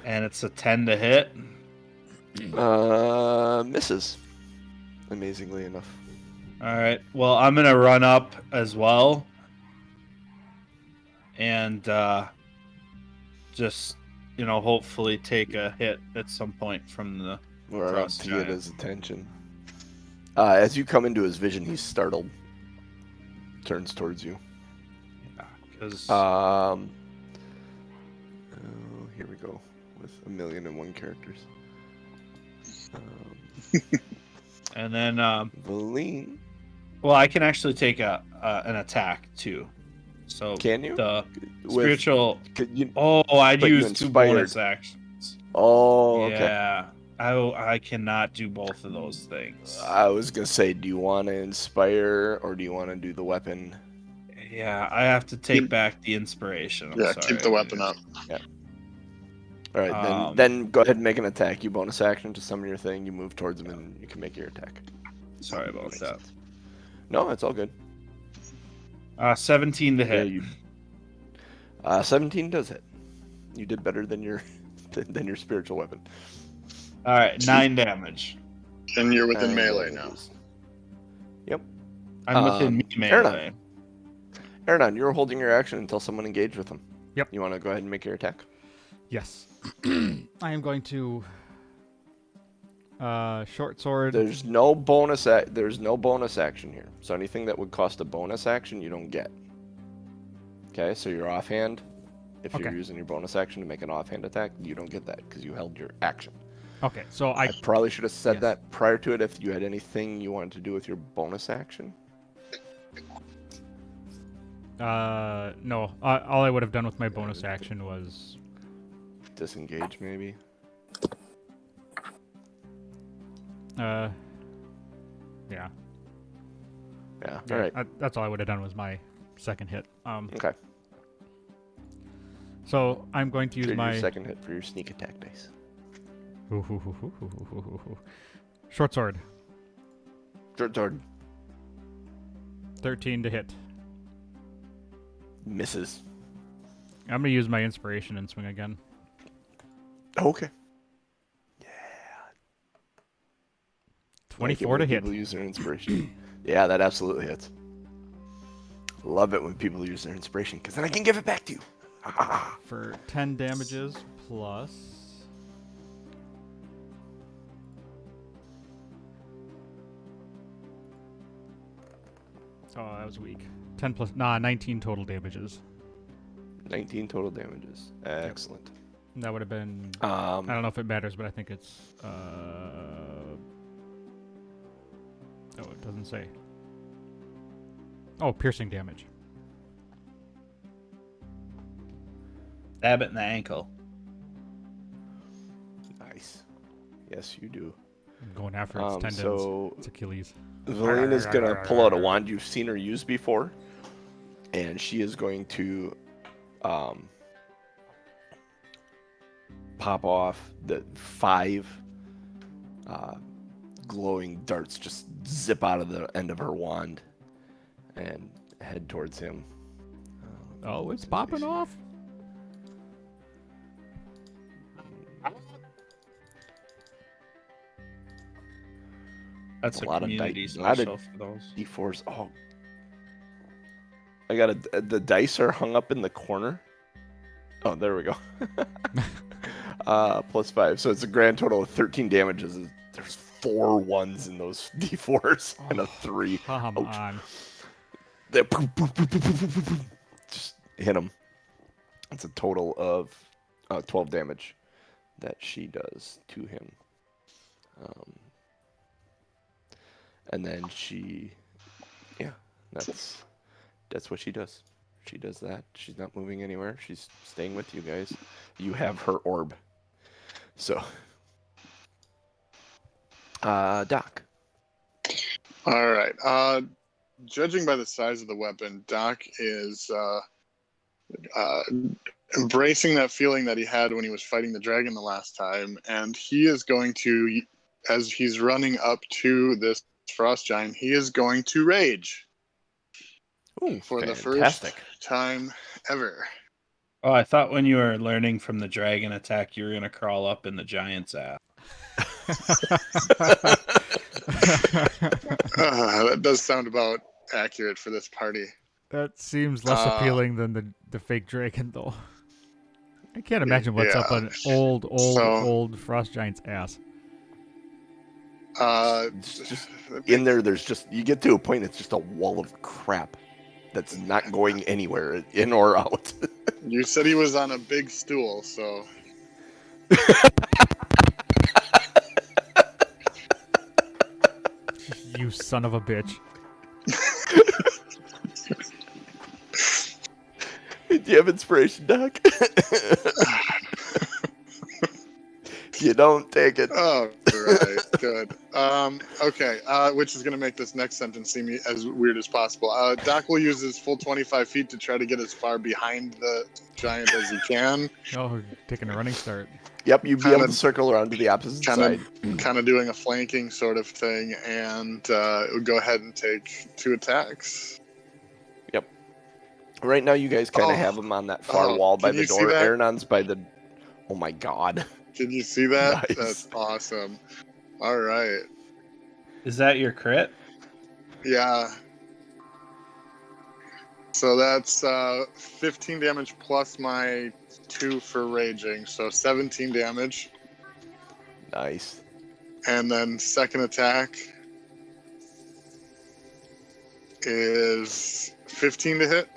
Speaker 2: And it's a 10 to hit.
Speaker 4: Misses. Amazingly enough.
Speaker 2: All right. Well, I'm gonna run up as well, and just hopefully take a hit at some point from the
Speaker 4: We're up
Speaker 2: frost
Speaker 4: to get
Speaker 2: giant.
Speaker 4: his attention. As you come into his vision, he's startled. Turns towards you.
Speaker 2: Because
Speaker 4: Here we go with 1,000,001 characters.
Speaker 2: And then,
Speaker 4: Veleen.
Speaker 2: well, I can actually take an attack too. So
Speaker 4: Can you?
Speaker 2: The
Speaker 4: With-
Speaker 2: spiritual.
Speaker 4: Could you?
Speaker 2: I'd
Speaker 4: but you
Speaker 2: use 2
Speaker 4: inspired.
Speaker 2: bonus actions.
Speaker 4: Oh, okay.
Speaker 2: Yeah, I cannot do both of those things.
Speaker 4: I was gonna say, do you want to inspire or do you want to do the weapon?
Speaker 2: Yeah, I have to take back the inspiration. I'm
Speaker 3: Yeah,
Speaker 2: sorry.
Speaker 3: keep the weapon up.
Speaker 4: All right,
Speaker 2: Um,
Speaker 4: then go ahead and make an attack. You bonus action to summon your thing. You move towards him and you can make your attack.
Speaker 2: Sorry about
Speaker 4: Makes
Speaker 2: that.
Speaker 4: sense. No, it's all good.
Speaker 2: 17 to
Speaker 4: Yeah,
Speaker 2: hit.
Speaker 4: you. 17 does hit. You did better than your than your spiritual weapon.
Speaker 2: All right, 9 damage.
Speaker 3: And you're within melee now.
Speaker 4: Yep.
Speaker 2: I'm within melee.
Speaker 4: Aronan, you're holding your action until someone engaged with him.
Speaker 1: Yep.
Speaker 4: You want to go ahead and make your attack?
Speaker 1: Yes. I am going to short sword.
Speaker 4: There's no bonus. There's no bonus action here. So anything that would cost a bonus action, you don't get. Okay, so your offhand. If you're
Speaker 1: Okay.
Speaker 4: using your bonus action to make an offhand attack, you don't get that because you held your action.
Speaker 1: Okay, so
Speaker 4: I probably should have said
Speaker 1: Yes.
Speaker 4: that prior to it. If you had anything you wanted to do with your bonus action.
Speaker 1: no. All I would have done with my bonus action was
Speaker 4: Disengage, maybe.
Speaker 1: yeah.
Speaker 4: Yeah.
Speaker 1: Yeah,
Speaker 4: All right.
Speaker 1: that's all I would have done was my second hit.
Speaker 4: Okay.
Speaker 1: So I'm going to use
Speaker 4: Trade
Speaker 1: my
Speaker 4: your second hit for your sneak attack dice.
Speaker 1: short sword.
Speaker 4: Short sword
Speaker 1: 13 to hit.
Speaker 4: misses.
Speaker 1: I'm gonna use my inspiration and swing again.
Speaker 4: Okay.
Speaker 1: 24 to hit.
Speaker 4: People use their inspiration. Yeah, that absolutely hits. Love it when people use their inspiration because then I can give it back to you.
Speaker 1: For 10 damages plus. Oh, that was weak. 10 plus. 19 total damages.
Speaker 4: 19 total damages. Excellent.
Speaker 1: And that would have been. I
Speaker 4: Um,
Speaker 1: don't know if it matters, but I think it's. Oh, it doesn't say. Oh, piercing damage.
Speaker 2: Stab it in the ankle.
Speaker 4: nice. Yes, you do.
Speaker 1: I'm going after its tendons.
Speaker 4: So
Speaker 1: It's Achilles.
Speaker 4: Veleen is gonna pull out a wand you've seen her use before, and she is going to pop off the 5 glowing darts just zip out of the end of her wand and head towards him.
Speaker 1: Oh, it's popping off.
Speaker 2: That's
Speaker 4: A
Speaker 2: a,
Speaker 4: lot of
Speaker 2: community
Speaker 4: dice. A lot of
Speaker 2: special for those.
Speaker 4: D4s. Oh, I got the dice are hung up in the corner. Oh, there we go. Plus 5, so it's a grand total of 13 damages. There's 4 ones in those D4s and a 3.
Speaker 1: Come
Speaker 4: Ouch.
Speaker 1: on.
Speaker 4: They just hit him. It's a total of 12 damage that she does to him. And then she, yeah, that's what she does. She does that. She's not moving anywhere. She's staying with you guys. You have her orb. So, Doc.
Speaker 3: All right. Judging by the size of the weapon, Doc is embracing that feeling that he had when he was fighting the dragon the last time, and he is going to, as he's running up to this frost giant, he is going to rage.
Speaker 4: Ooh,
Speaker 3: For the
Speaker 4: fantastic.
Speaker 3: first time ever.
Speaker 2: Oh, I thought when you were learning from the dragon attack, you were going to crawl up in the giant's ass.
Speaker 3: That does sound about accurate for this party.
Speaker 1: That seems less appealing than the fake dragon, though. I can't imagine what's up
Speaker 3: Yeah.
Speaker 1: an old frost giant's ass.
Speaker 4: Just in there, there's just, you get to a point, it's just a wall of crap that's not going anywhere, in or out.
Speaker 3: You said he was on a big stool, so
Speaker 1: You son of a bitch.
Speaker 4: Do you have inspiration, Doc? You don't take it.
Speaker 3: Oh, right. Good. Okay. Which is going to make this next sentence seem as weird as possible. Doc will use his full 25 feet to try to get as far behind the giant as he can.
Speaker 1: Oh, taking a running start.
Speaker 4: Yep, you'd be
Speaker 3: Kinda-
Speaker 4: able to circle around to the opposite side.
Speaker 3: Kind of doing a flanking sort of thing, and go ahead and take 2 attacks.
Speaker 4: Right now, you guys kind of
Speaker 3: Oh.
Speaker 4: have him on that far
Speaker 3: Oh,
Speaker 4: wall by
Speaker 3: can
Speaker 4: the
Speaker 3: you see
Speaker 4: door.
Speaker 3: that?
Speaker 4: Aronon's by the... Oh my god.
Speaker 3: Can you see that?
Speaker 4: Nice.
Speaker 3: That's awesome. All right.
Speaker 5: Is that your crit?
Speaker 3: Yeah. So that's 15 damage plus my 2 for raging, so 17 damage.
Speaker 4: Nice.
Speaker 3: And then second attack is 15 to hit.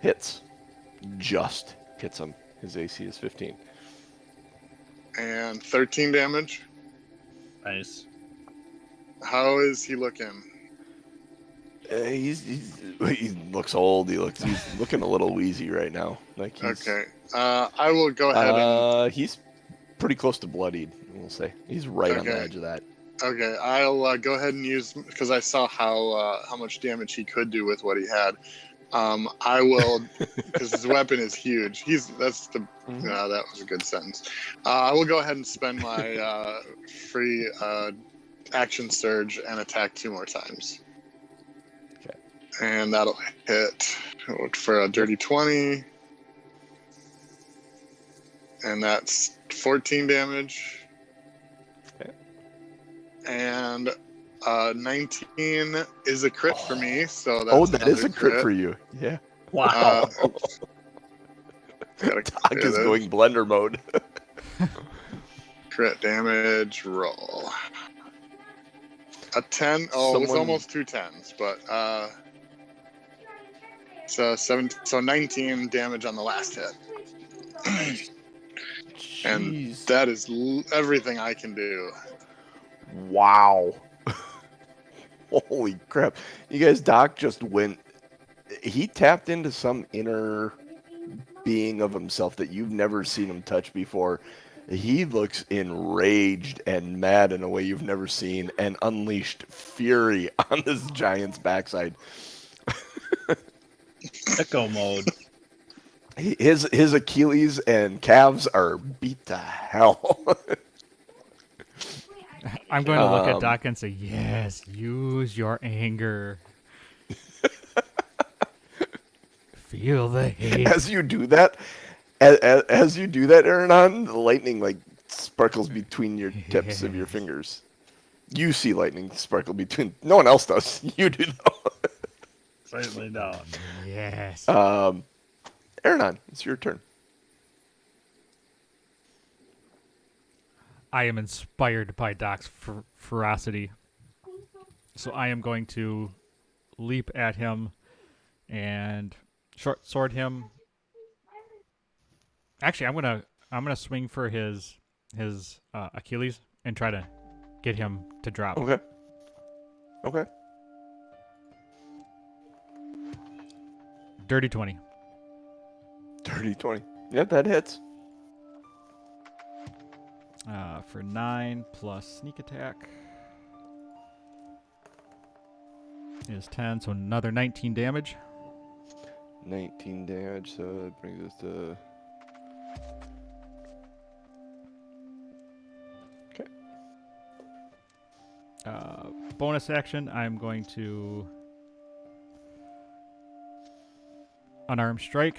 Speaker 4: Hits. Just hits him. His AC is 15.
Speaker 3: And 13 damage.
Speaker 5: Nice.
Speaker 3: How is he looking?
Speaker 4: He looks old. He's looking a little wheezy right now. Like he's,
Speaker 3: Okay. I will go ahead and...
Speaker 4: he's pretty close to bloodied, we'll say. He's right on the
Speaker 3: Okay.
Speaker 4: edge of that.
Speaker 3: Okay, I'll go ahead and use, because I saw how much damage he could do with what he had. I will, because his weapon is huge. That was a good sentence. I will go ahead and spend my free action surge and attack 2 more times.
Speaker 4: Okay.
Speaker 3: And that'll hit for a dirty 20. And that's 14 damage.
Speaker 4: Okay.
Speaker 3: And 19 is a crit for me, so that's
Speaker 4: That is a crit for you. Yeah.
Speaker 5: Wow.
Speaker 4: Doc is going blender mode.
Speaker 3: Crit damage roll. A 10. Oh, it was almost 2 10s, but so 19 damage on the last hit. And
Speaker 4: Jeez.
Speaker 3: that is everything I can do.
Speaker 4: Wow. Holy crap. You guys, Doc just went... He tapped into some inner being of himself that you've never seen him touch before. He looks enraged and mad in a way you've never seen and unleashed fury on this giant's backside.
Speaker 5: Echo mode.
Speaker 4: His Achilles and calves are beat to hell.
Speaker 1: I'm going to look at Doc and say, yes, use your anger. Feel the hate.
Speaker 4: As you do that, Aronan, the lightning like sparkles between your tips of your fingers. You see lightning sparkle between. No one else does. You do though.
Speaker 5: Certainly not.
Speaker 1: Yes.
Speaker 4: Aronan, it's your turn.
Speaker 1: I am inspired by Doc's ferocity. So I am going to leap at him and short sword him. Actually, I'm gonna swing for his Achilles and try to get him to drop.
Speaker 4: Okay.
Speaker 1: Dirty 20.
Speaker 4: Dirty 20. Yep, that hits.
Speaker 1: For 9 plus sneak attack is 10, so another 19 damage.
Speaker 4: 19 damage, so that brings us to... Okay.
Speaker 1: Bonus action, I'm going to unarmed strike.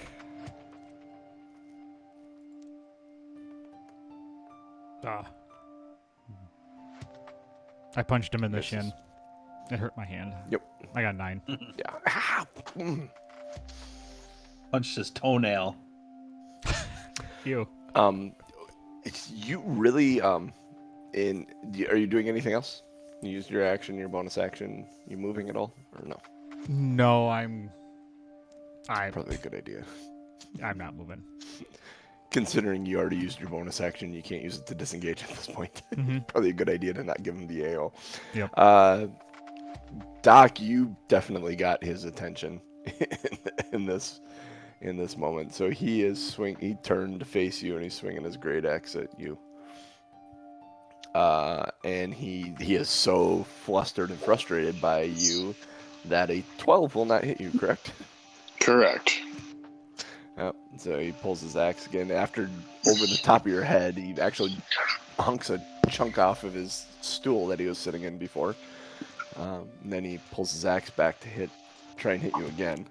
Speaker 1: I punched him in the
Speaker 4: Misses.
Speaker 1: shin. It hurt my hand.
Speaker 4: Yep.
Speaker 1: I got 9.
Speaker 4: Yeah. Ah!
Speaker 5: Punched his toenail.
Speaker 1: Ew.
Speaker 4: You really are you doing anything else? You used your action, your bonus action. You moving at all, or no?
Speaker 1: No, I'm
Speaker 4: Probably a good idea.
Speaker 1: not moving.
Speaker 4: considering you already used your bonus action, you can't use it to disengage at this point.
Speaker 1: Mm-hmm.
Speaker 4: Probably a good idea to not give him the AO.
Speaker 1: Yep.
Speaker 4: Doc, you definitely got his attention in this moment. So he turned to face you, and he's swinging his great axe at you. And he is so flustered and frustrated by you that a 12 will not hit you, correct?
Speaker 3: Correct.
Speaker 4: Yep. So he pulls his axe again. After over the top of your head, he actually hunks a chunk off of his stool that he was sitting in before. And then he pulls his axe back to try and hit you again.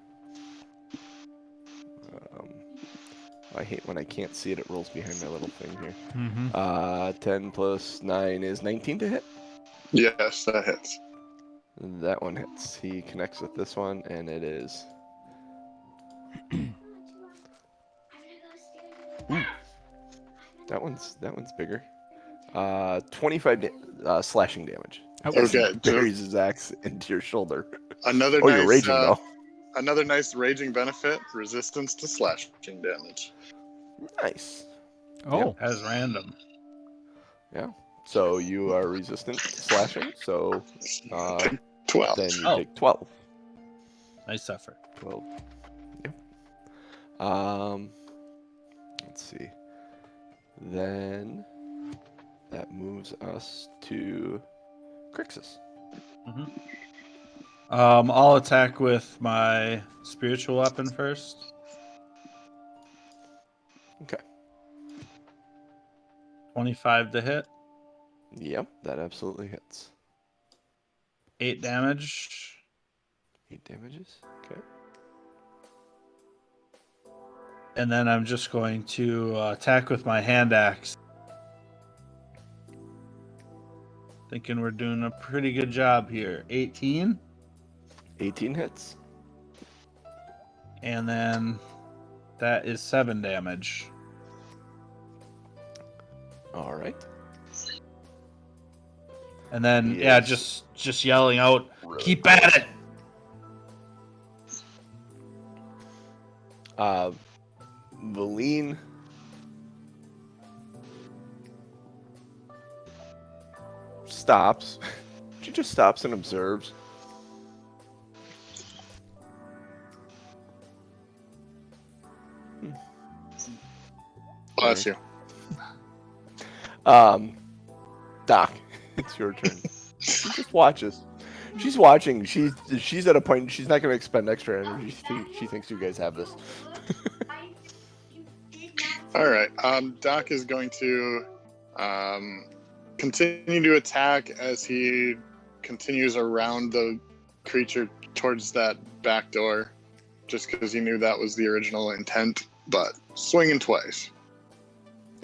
Speaker 4: I hate when I can't see it. It rolls behind my little thing here.
Speaker 1: Mm-hmm.
Speaker 4: 10 plus 9 is 19 to hit.
Speaker 3: Yes, that hits.
Speaker 4: That one hits. He connects with this one, and it is... Ooh. That one's bigger. 25 slashing damage.
Speaker 3: Okay.
Speaker 4: Buries his axe into your shoulder.
Speaker 3: Another
Speaker 4: Oh,
Speaker 3: nice,
Speaker 4: you're raging though.
Speaker 3: Another nice raging benefit: resistance to slashing damage.
Speaker 4: Nice.
Speaker 1: Oh.
Speaker 5: As random.
Speaker 4: Yeah. So you are resistant to slashing. So
Speaker 3: 12.
Speaker 4: then you
Speaker 5: Oh.
Speaker 4: take 12.
Speaker 5: Nice effort.
Speaker 4: 12. Yep. Let's see. Then that moves us to Crixus.
Speaker 5: I'll attack with my spiritual weapon first.
Speaker 4: Okay.
Speaker 5: 25 to hit.
Speaker 4: Yep, that absolutely hits.
Speaker 5: 8 damage.
Speaker 4: 8 damages. Okay.
Speaker 5: And then I'm just going to attack with my hand axe. Thinking we're doing a pretty good job here. 18.
Speaker 4: 18 hits.
Speaker 5: And then that is 7 damage.
Speaker 4: All right.
Speaker 5: And then,
Speaker 4: Yes.
Speaker 5: just yelling out,
Speaker 4: Really
Speaker 5: keep at it!
Speaker 4: Veleen stops. She just stops and observes.
Speaker 3: Bless you.
Speaker 4: Doc, it's your turn. She just watches. She's watching. She's at a point. She's not going to expend extra energy. She thinks you guys have this.
Speaker 3: All right. Doc is going to continue to attack as he continues around the creature towards that back door, just because he knew that was the original intent. But swinging twice.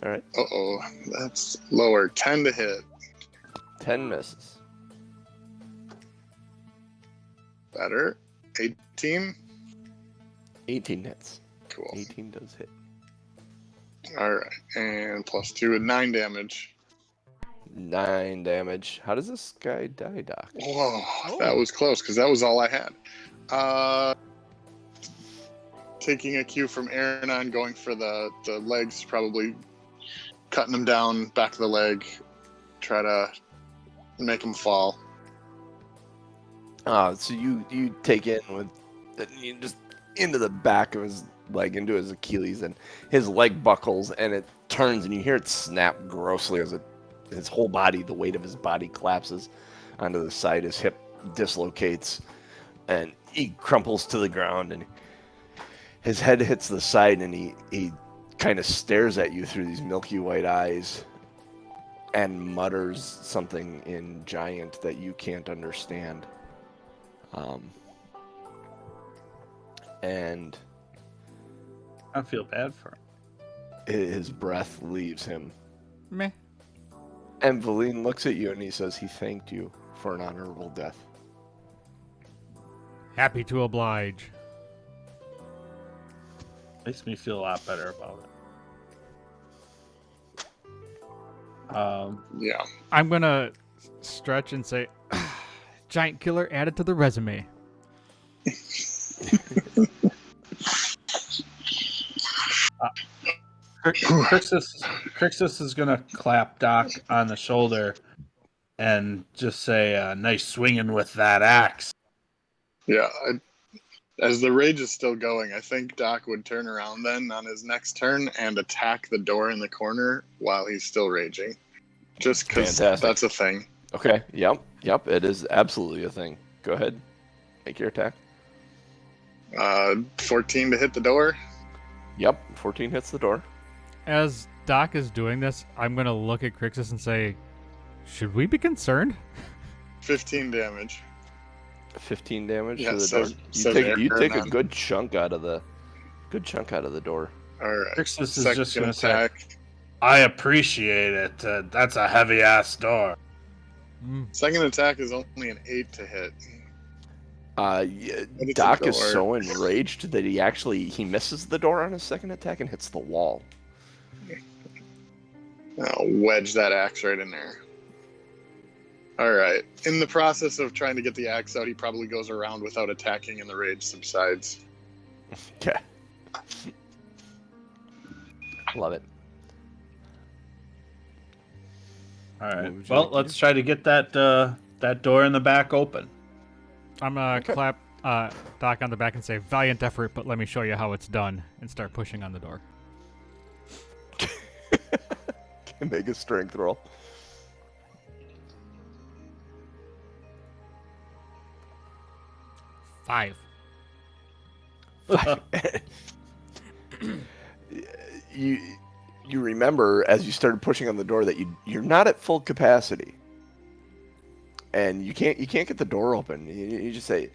Speaker 4: All right.
Speaker 3: Uh-oh, that's lower. 10 to hit.
Speaker 4: 10 misses.
Speaker 3: Better. 18.
Speaker 4: 18 hits.
Speaker 3: Cool.
Speaker 4: 18 does hit.
Speaker 3: All right, and plus 2 with 9 damage.
Speaker 4: 9 damage. How does this guy die, Doc?
Speaker 3: Whoa, that was close because that was all I had. Taking a cue from Aronan, going for the legs, probably cutting him down, back of the leg, try to make him fall.
Speaker 4: So you take in with you just into the back of his leg, into his Achilles, and his leg buckles, and it turns, and you hear it snap grossly as his whole body, the weight of his body collapses onto the side. His hip dislocates, and he crumples to the ground, and his head hits the side, and he kind of stares at you through these milky white eyes and mutters something in Giant that you can't understand. And
Speaker 5: I feel bad for him.
Speaker 4: his breath leaves him.
Speaker 1: Meh.
Speaker 4: And Veleen looks at you and he says he thanked you for an honorable death.
Speaker 1: Happy to oblige.
Speaker 5: Makes me feel a lot better about it.
Speaker 3: Yeah.
Speaker 1: I'm gonna stretch and say, giant killer added to the resume.
Speaker 5: Crixus is gonna clap Doc on the shoulder and just say, "Nice swinging with that axe."
Speaker 3: Yeah, as the rage is still going, I think Doc would turn around then on his next turn and attack the door in the corner while he's still raging. Just because that's a thing.
Speaker 4: Okay, yep, it is absolutely a thing. Go ahead. Make your attack.
Speaker 3: 14 to hit the door.
Speaker 4: Yep, 14 hits the door.
Speaker 1: As Doc is doing this, I'm going to look at Crixus and say, should we be concerned?
Speaker 3: 15 damage.
Speaker 4: 15 damage to the
Speaker 3: says,
Speaker 4: door. You take a good chunk out of the door.
Speaker 3: All right.
Speaker 5: Crixus is just going to say,
Speaker 3: attack.
Speaker 5: I appreciate it. That's a heavy-ass door.
Speaker 3: Second attack is only an 8 to hit.
Speaker 4: Doc is so enraged that he misses the door on his second attack and hits the wall.
Speaker 3: I'll wedge that axe right in there. All right. In the process of trying to get the axe out, he probably goes around without attacking and the rage subsides.
Speaker 4: Okay. Love it.
Speaker 5: All right. Well, let's try to get that door in the back open.
Speaker 1: I'm going to clap Doc on the back and say, valiant effort, but let me show you how it's done, and start pushing on the door.
Speaker 4: Make a strength roll.
Speaker 1: Five.
Speaker 4: You remember as you started pushing on the door that you're not at full capacity, and you can't get the door open. You just say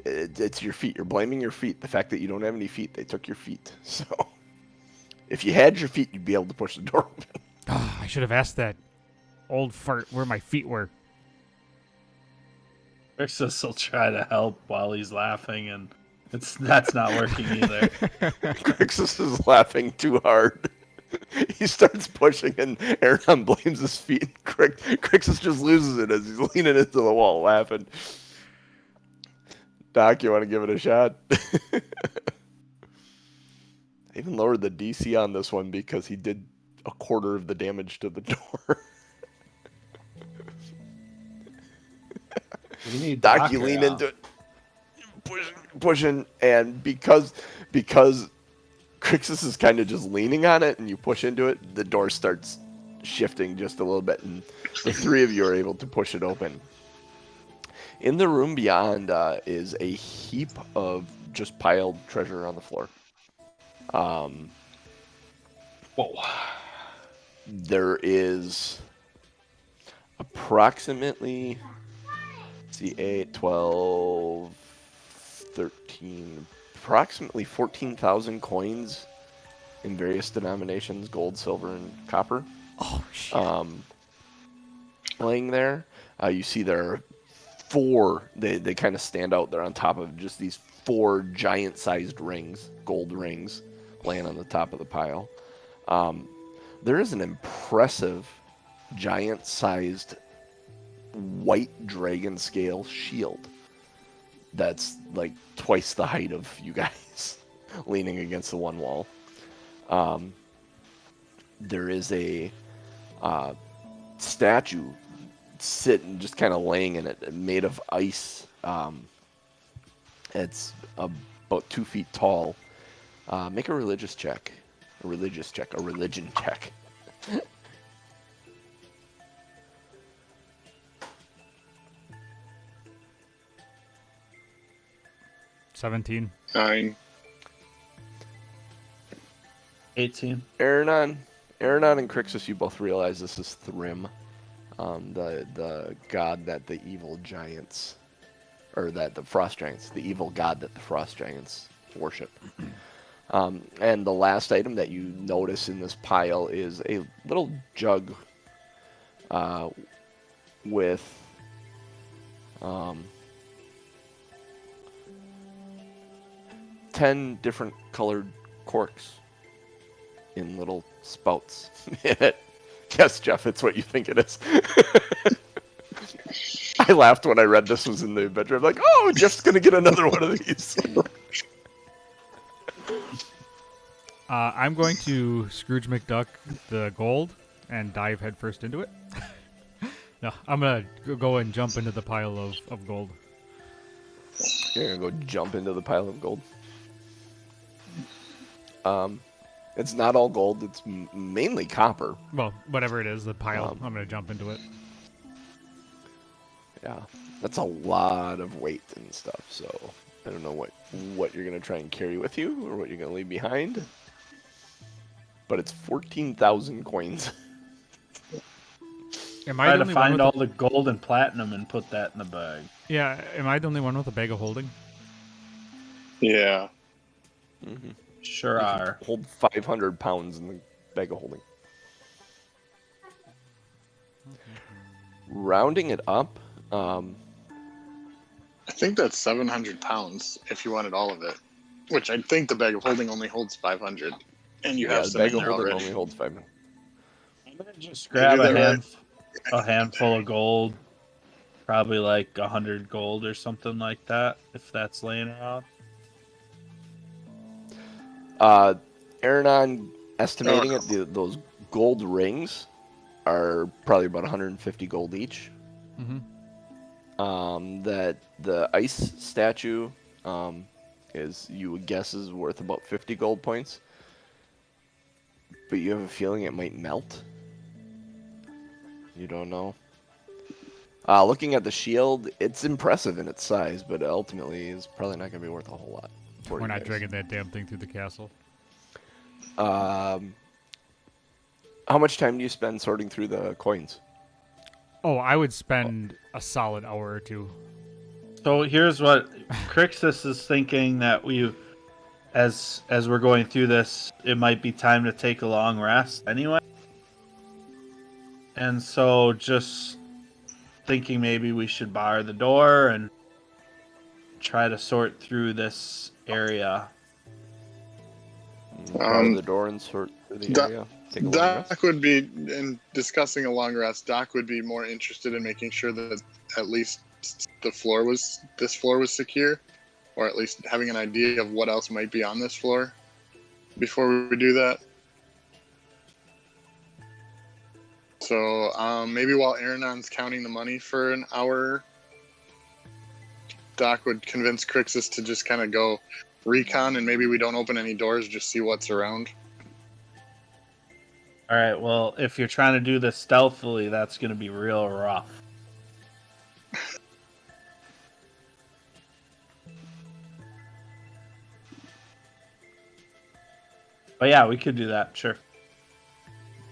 Speaker 4: it's your feet. You're blaming your feet. The fact that you don't have any feet, they took your feet. So if you had your feet, you'd be able to push the door open.
Speaker 1: Oh, I should have asked that old fart where my feet were.
Speaker 5: Crixus will try to help while he's laughing, and that's not working either.
Speaker 4: Crixus is laughing too hard. He starts pushing, and Aronan blames his feet. Crixus just loses it as he's leaning into the wall laughing. Doc, you want to give it a shot? I even lowered the DC on this one because he did a quarter of the damage to the door. Doc, you lean into it, pushing, and because Crixus is kind of just leaning on it, and you push into it, the door starts shifting just a little bit, and the three of you are able to push it open. In the room beyond is a heap of just piled treasure on the floor.
Speaker 5: Whoa.
Speaker 4: There is approximately, 8, 12, 13, approximately 14,000 coins in various denominations, gold, silver, and copper.
Speaker 1: Oh, shit.
Speaker 4: Laying there. You see there are 4, they kind of stand out there on top of just these 4 giant-sized rings, gold rings, laying on the top of the pile. There is an impressive giant-sized white dragon scale shield that's like twice the height of you guys, leaning against the one wall. There is a statue sitting, just kind of laying in it, made of ice. It's about 2 feet tall. Make a religion check. A
Speaker 1: 17.
Speaker 3: 9.
Speaker 5: 18.
Speaker 4: Aronan and Crixus, you both realize this is Thrym, the god that the evil giants, or that the frost giants, the evil god that the frost giants worship. And the last item that you notice in this pile is a little jug with 10 different colored corks in little spouts in it. Yes, Jeff, it's what you think it is. I laughed when I read this was in the bedroom. I'm like, oh, Jeff's going to get another one of these.
Speaker 1: I'm going to Scrooge McDuck the gold and dive headfirst into it. No, I'm gonna go and jump into the pile of gold.
Speaker 4: You're gonna go jump into the pile of gold. It's not all gold. It's mainly copper.
Speaker 1: Well, whatever it is, the pile.
Speaker 4: Um,
Speaker 1: I'm gonna jump into it.
Speaker 4: Yeah, that's a lot of weight and stuff. So I don't know what you're gonna try and carry with you or what you're gonna leave behind. But it's 14,000 coins.
Speaker 1: Am I
Speaker 5: Try
Speaker 1: the
Speaker 5: to
Speaker 1: only one
Speaker 5: find
Speaker 1: with
Speaker 5: all the gold and platinum and put that in the bag.
Speaker 1: Yeah, am I the only one with a bag of holding?
Speaker 3: Yeah.
Speaker 4: Mm-hmm.
Speaker 5: Sure
Speaker 4: You can
Speaker 5: are.
Speaker 4: hold 500 pounds in the bag of holding. Rounding it up,
Speaker 3: I think that's 700 pounds if you wanted all of it. Which I think the bag of holding only holds 500. And you have
Speaker 4: the
Speaker 3: some
Speaker 4: bag
Speaker 3: in
Speaker 4: of
Speaker 3: there
Speaker 4: holding
Speaker 3: already.
Speaker 4: only holds 500.
Speaker 5: Just grab
Speaker 3: do
Speaker 5: a
Speaker 3: that
Speaker 5: handful of gold, probably like 100 gold or something like that, if that's laying around.
Speaker 4: Aronan estimating it, those gold rings are probably about 150 gold each.
Speaker 1: Mm-hmm.
Speaker 4: That the ice statue is, you would guess, is worth about 50 gold points. But you have a feeling it might melt. You don't know. Looking at the shield, it's impressive in its size, but ultimately is probably not going to be worth a whole lot. For
Speaker 1: We're
Speaker 4: you
Speaker 1: not
Speaker 4: guys.
Speaker 1: dragging that damn thing through the castle.
Speaker 4: How much time do you spend sorting through the coins?
Speaker 1: Oh, I would spend a solid hour or two.
Speaker 5: So here's what Crixus is thinking, that as we're going through this, it might be time to take a long rest anyway. And so just thinking maybe we should bar the door and try to sort through this area.
Speaker 4: Bar the door and sort through the area. Take a long rest.
Speaker 3: Doc would be, in discussing a long rest, Doc would be more interested in making sure that at least this floor was secure, or at least having an idea of what else might be on this floor before we do that. So maybe while Aronon's counting the money for an hour, Doc would convince Crixus to just kind of go recon, and maybe we don't open any doors, just see what's around.
Speaker 5: All right, well, if you're trying to do this stealthily, that's going to be real rough. But yeah, we could do that, sure.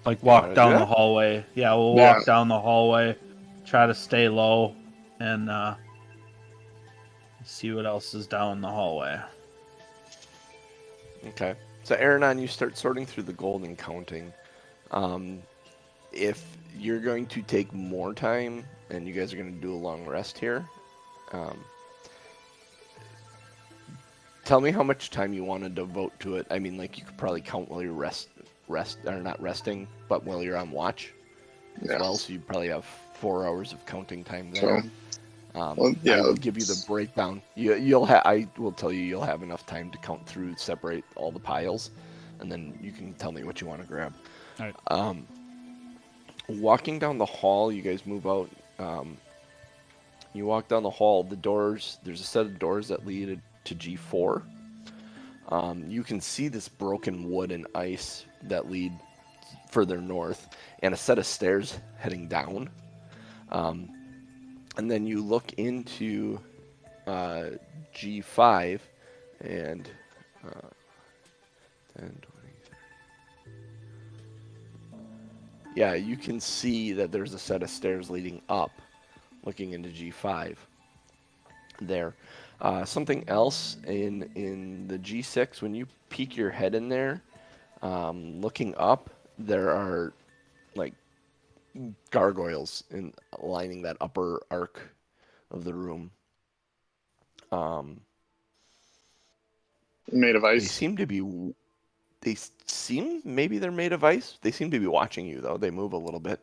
Speaker 5: Like walk down the hallway. Yeah, we'll walk down the hallway, try to stay low, and see what else is down the hallway.
Speaker 4: Okay. So, Aronan, you start sorting through the gold and counting. If you're going to take more time, and you guys are going to do a long rest here, tell me how much time you want to devote to it. I mean, like, you could probably count while you're not resting, but while you're on watch as well. So you probably have 4 hours of counting time there. I will give you the breakdown. I will tell you you'll have enough time to count through, separate all the piles, and then you can tell me what you want to grab.
Speaker 1: All right.
Speaker 4: Walking down the hall, you guys move out. You walk down the hall. The doors. There's a set of doors that lead to G4. You can see this broken wood and ice that lead further north, and a set of stairs heading down. And then you look into G5 and 10, 20. Yeah, you can see that there's a set of stairs leading up, looking into G5 there. Something else in the G6, when you peek your head in there, looking up, there are like gargoyles lining that upper arc of the room.
Speaker 3: Made of ice.
Speaker 4: Maybe they're made of ice. They seem to be watching you, though. They move a little bit.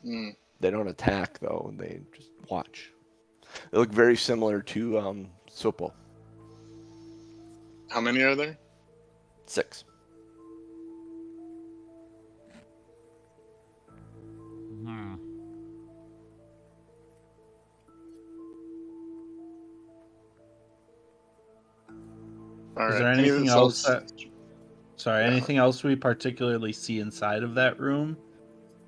Speaker 4: They don't attack, though. They just watch. They look very similar to Sopo.
Speaker 3: How many are there?
Speaker 4: 6.
Speaker 3: All
Speaker 5: Is
Speaker 3: right.
Speaker 5: there anything
Speaker 3: So
Speaker 5: else anything else we particularly see inside of that room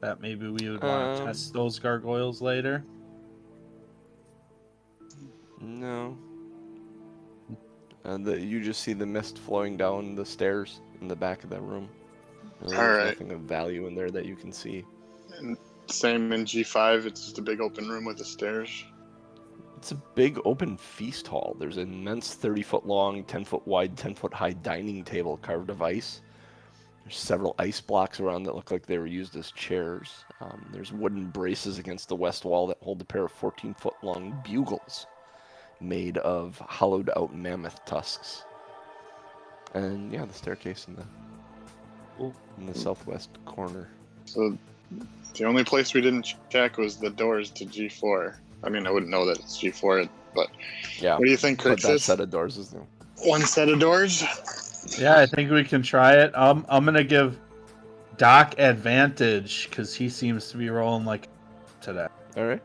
Speaker 5: that maybe we would want to test those gargoyles later?
Speaker 4: No. You just see the mist flowing down the stairs in the back of that room. There's
Speaker 3: Alright.
Speaker 4: nothing of value in there that you can see.
Speaker 3: And same in G5, it's just a big open room with the stairs.
Speaker 4: It's a big open feast hall. There's an immense 30-foot long, 10-foot wide, 10-foot high dining table carved of ice. There's several ice blocks around that look like they were used as chairs. There's wooden braces against the west wall that hold a pair of 14-foot long bugles made of hollowed out mammoth tusks. And yeah, the staircase in the southwest corner.
Speaker 3: So the only place we didn't check was the doors to G4. I mean, I wouldn't know that it's G4, but
Speaker 4: Yeah.
Speaker 3: What do you think,
Speaker 4: But that
Speaker 3: Crixus?
Speaker 4: set of doors is new.
Speaker 3: One set of doors?
Speaker 5: Yeah, I think we can try it. I'm gonna give Doc advantage because he seems to be rolling like today.
Speaker 4: All right.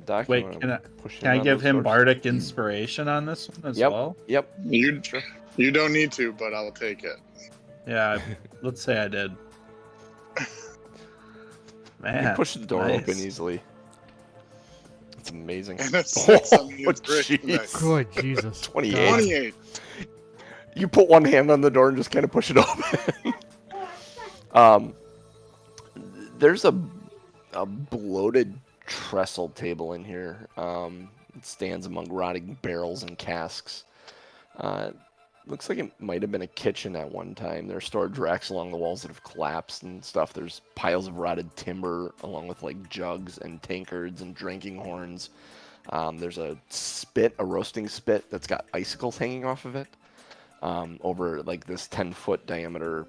Speaker 4: Doc,
Speaker 5: Wait,
Speaker 4: you wanna
Speaker 5: can I
Speaker 4: push in
Speaker 5: can I
Speaker 4: on
Speaker 5: give
Speaker 4: those
Speaker 5: him
Speaker 4: doors?
Speaker 5: bardic inspiration on this one as
Speaker 4: Yep.
Speaker 5: well?
Speaker 4: Yep.
Speaker 3: You don't need to, but I'll take it.
Speaker 5: Yeah, let's say I did. Man,
Speaker 4: You push the door
Speaker 5: nice.
Speaker 4: open easily. It's amazing.
Speaker 3: And it's something against Rick.
Speaker 4: jeez.
Speaker 3: Nice.
Speaker 1: Good Jesus.
Speaker 4: 28.
Speaker 3: 28.
Speaker 4: You put one hand on the door and just kind of push it open. There's a bloated trestle table in here. It stands among rotting barrels and casks. Looks like it might have been a kitchen at one time. There are storage racks along the walls that have collapsed and stuff. There's piles of rotted timber along with like jugs and tankards and drinking horns. There's a roasting spit that's got icicles hanging off of it over like this 10-foot diameter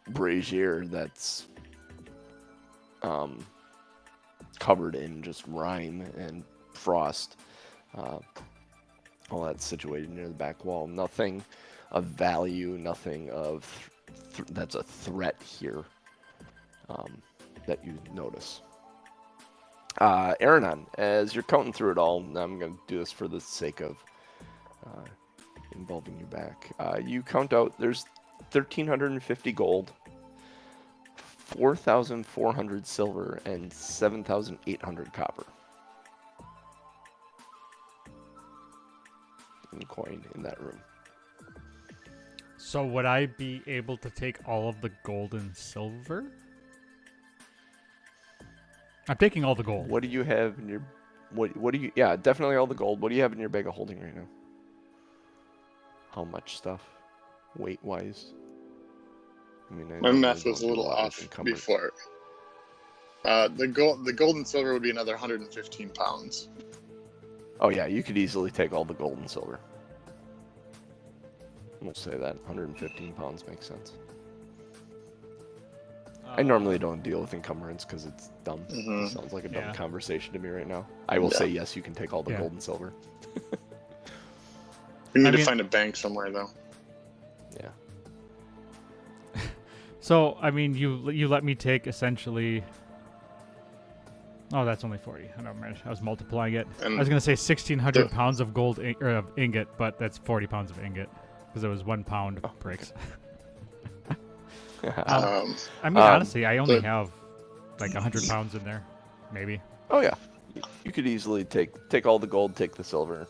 Speaker 4: brazier that's covered in just rime and frost. All that's situated near the back wall. Nothing of value, nothing of that's a threat here that you notice. Aronan, as you're counting through it all, I'm going to do this for the sake of involving you back. You count out, there's 1,350 gold, 4,400 silver, and 7,800 copper. In coin in that room.
Speaker 1: So would I be able to take all of the gold and silver? I'm taking all the gold.
Speaker 4: What do you have in your what do you yeah, definitely all the gold. What do you have in your bag of holding right now? How much stuff? Weight wise? I mean,
Speaker 3: My math was a little off before. The gold and silver would be another 115 pounds.
Speaker 4: Oh yeah, you could easily take all the gold and silver. We'll say that 115 pounds makes sense. I normally don't deal with encumbrance because it's dumb.
Speaker 3: Mhm.
Speaker 4: It sounds like a dumb
Speaker 1: Yeah.
Speaker 4: conversation to me right now. I will say yes, you can take all the
Speaker 1: Yeah.
Speaker 4: gold and silver.
Speaker 3: We need
Speaker 1: I
Speaker 3: to
Speaker 1: mean-
Speaker 3: find a bank somewhere, though.
Speaker 4: Yeah.
Speaker 1: So I mean, you let me take essentially. Oh, that's only 40. I don't remember. I was multiplying it. I
Speaker 3: And
Speaker 1: was gonna say 1,600
Speaker 3: the-
Speaker 1: pounds of gold or of ingot, but that's 40 pounds of ingot because it was 1 pound
Speaker 4: Oh,
Speaker 1: bricks.
Speaker 3: um,
Speaker 1: I mean, honestly, I only
Speaker 3: the-
Speaker 1: have like 100 pounds in there, maybe.
Speaker 4: Oh yeah, you could easily take all the gold, take the silver.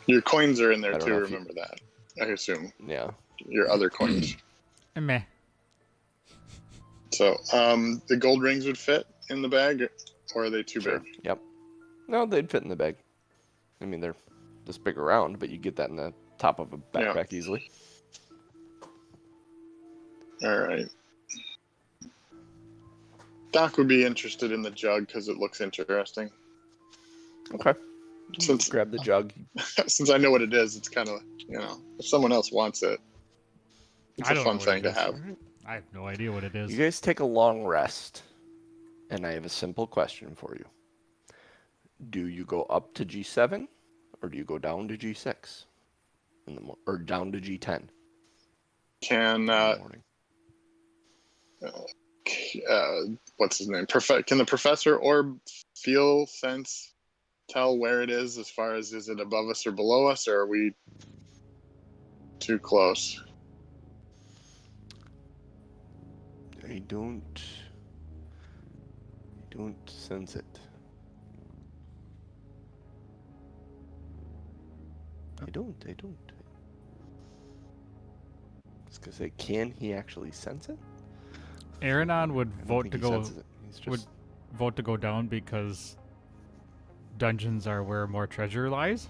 Speaker 3: your coins are in there
Speaker 4: I don't
Speaker 3: too.
Speaker 4: know if you-
Speaker 3: Remember that. I assume
Speaker 4: Yeah.
Speaker 3: your other coins.
Speaker 1: Meh.
Speaker 3: So, the gold rings would fit in the bag, or are they too
Speaker 4: Sure.
Speaker 3: big?
Speaker 4: Yep. No, they'd fit in the bag. I mean, they're this big around, but you get that in the top of a backpack easily.
Speaker 3: All right. Doc would be interested in the jug because it looks interesting.
Speaker 4: Okay.
Speaker 3: Since
Speaker 4: Grab the jug.
Speaker 3: since I know what it is, it's kind of, if someone else wants it, it's
Speaker 1: I
Speaker 3: a
Speaker 1: don't
Speaker 3: fun
Speaker 1: know what
Speaker 3: thing
Speaker 1: it
Speaker 3: to
Speaker 1: is.
Speaker 3: have.
Speaker 1: I have no idea what it is.
Speaker 4: You guys take a long rest, and I have a simple question for you. Do you go up to G7, or do you go down to G6 or down to G10
Speaker 3: Can
Speaker 4: in the morning?
Speaker 3: what's his name? Can the professor orb feel, sense tell where it is as far as is it above us or below us, or are we too close?
Speaker 4: I don't sense it. I don't. I was gonna say, can he actually sense it?
Speaker 1: Aronan would
Speaker 4: I don't
Speaker 1: vote
Speaker 4: think
Speaker 1: to
Speaker 4: he
Speaker 1: go
Speaker 4: senses it. He's just
Speaker 1: would vote to go down because dungeons are where more treasure lies.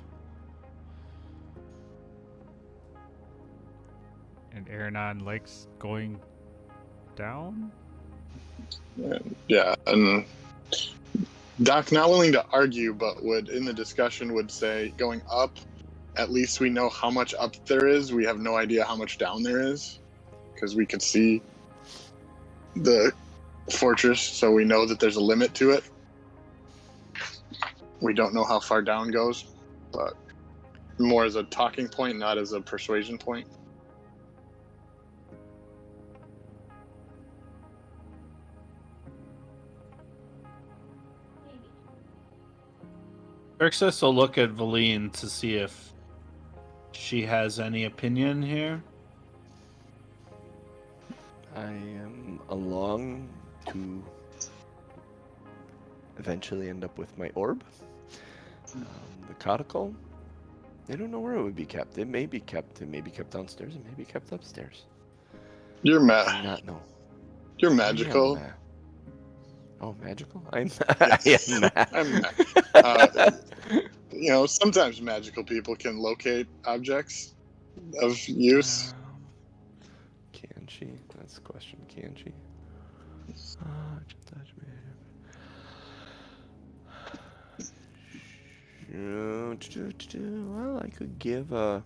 Speaker 1: And Aronan likes going down.
Speaker 3: Yeah, and Doc not willing to argue, but would in the discussion would say going up. At least we know how much up there is. We have no idea how much down there is, because we could see the fortress, so we know that there's a limit to it. We don't know how far down goes, but more as a talking point, not as a persuasion point.
Speaker 5: Crixus will look at Veleen to see if she has any opinion here.
Speaker 4: I am along to eventually end up with my orb. The codicle. I don't know where it would be kept. It may be kept downstairs. It may be kept upstairs.
Speaker 3: You're
Speaker 4: I do not know.
Speaker 3: You're
Speaker 4: I
Speaker 3: magical.
Speaker 4: am, oh, magical? I'm.
Speaker 3: Yes.
Speaker 4: I am.
Speaker 3: You know, sometimes magical people can locate objects of use.
Speaker 4: Can she? That's the question. Can she? Well, I could give a.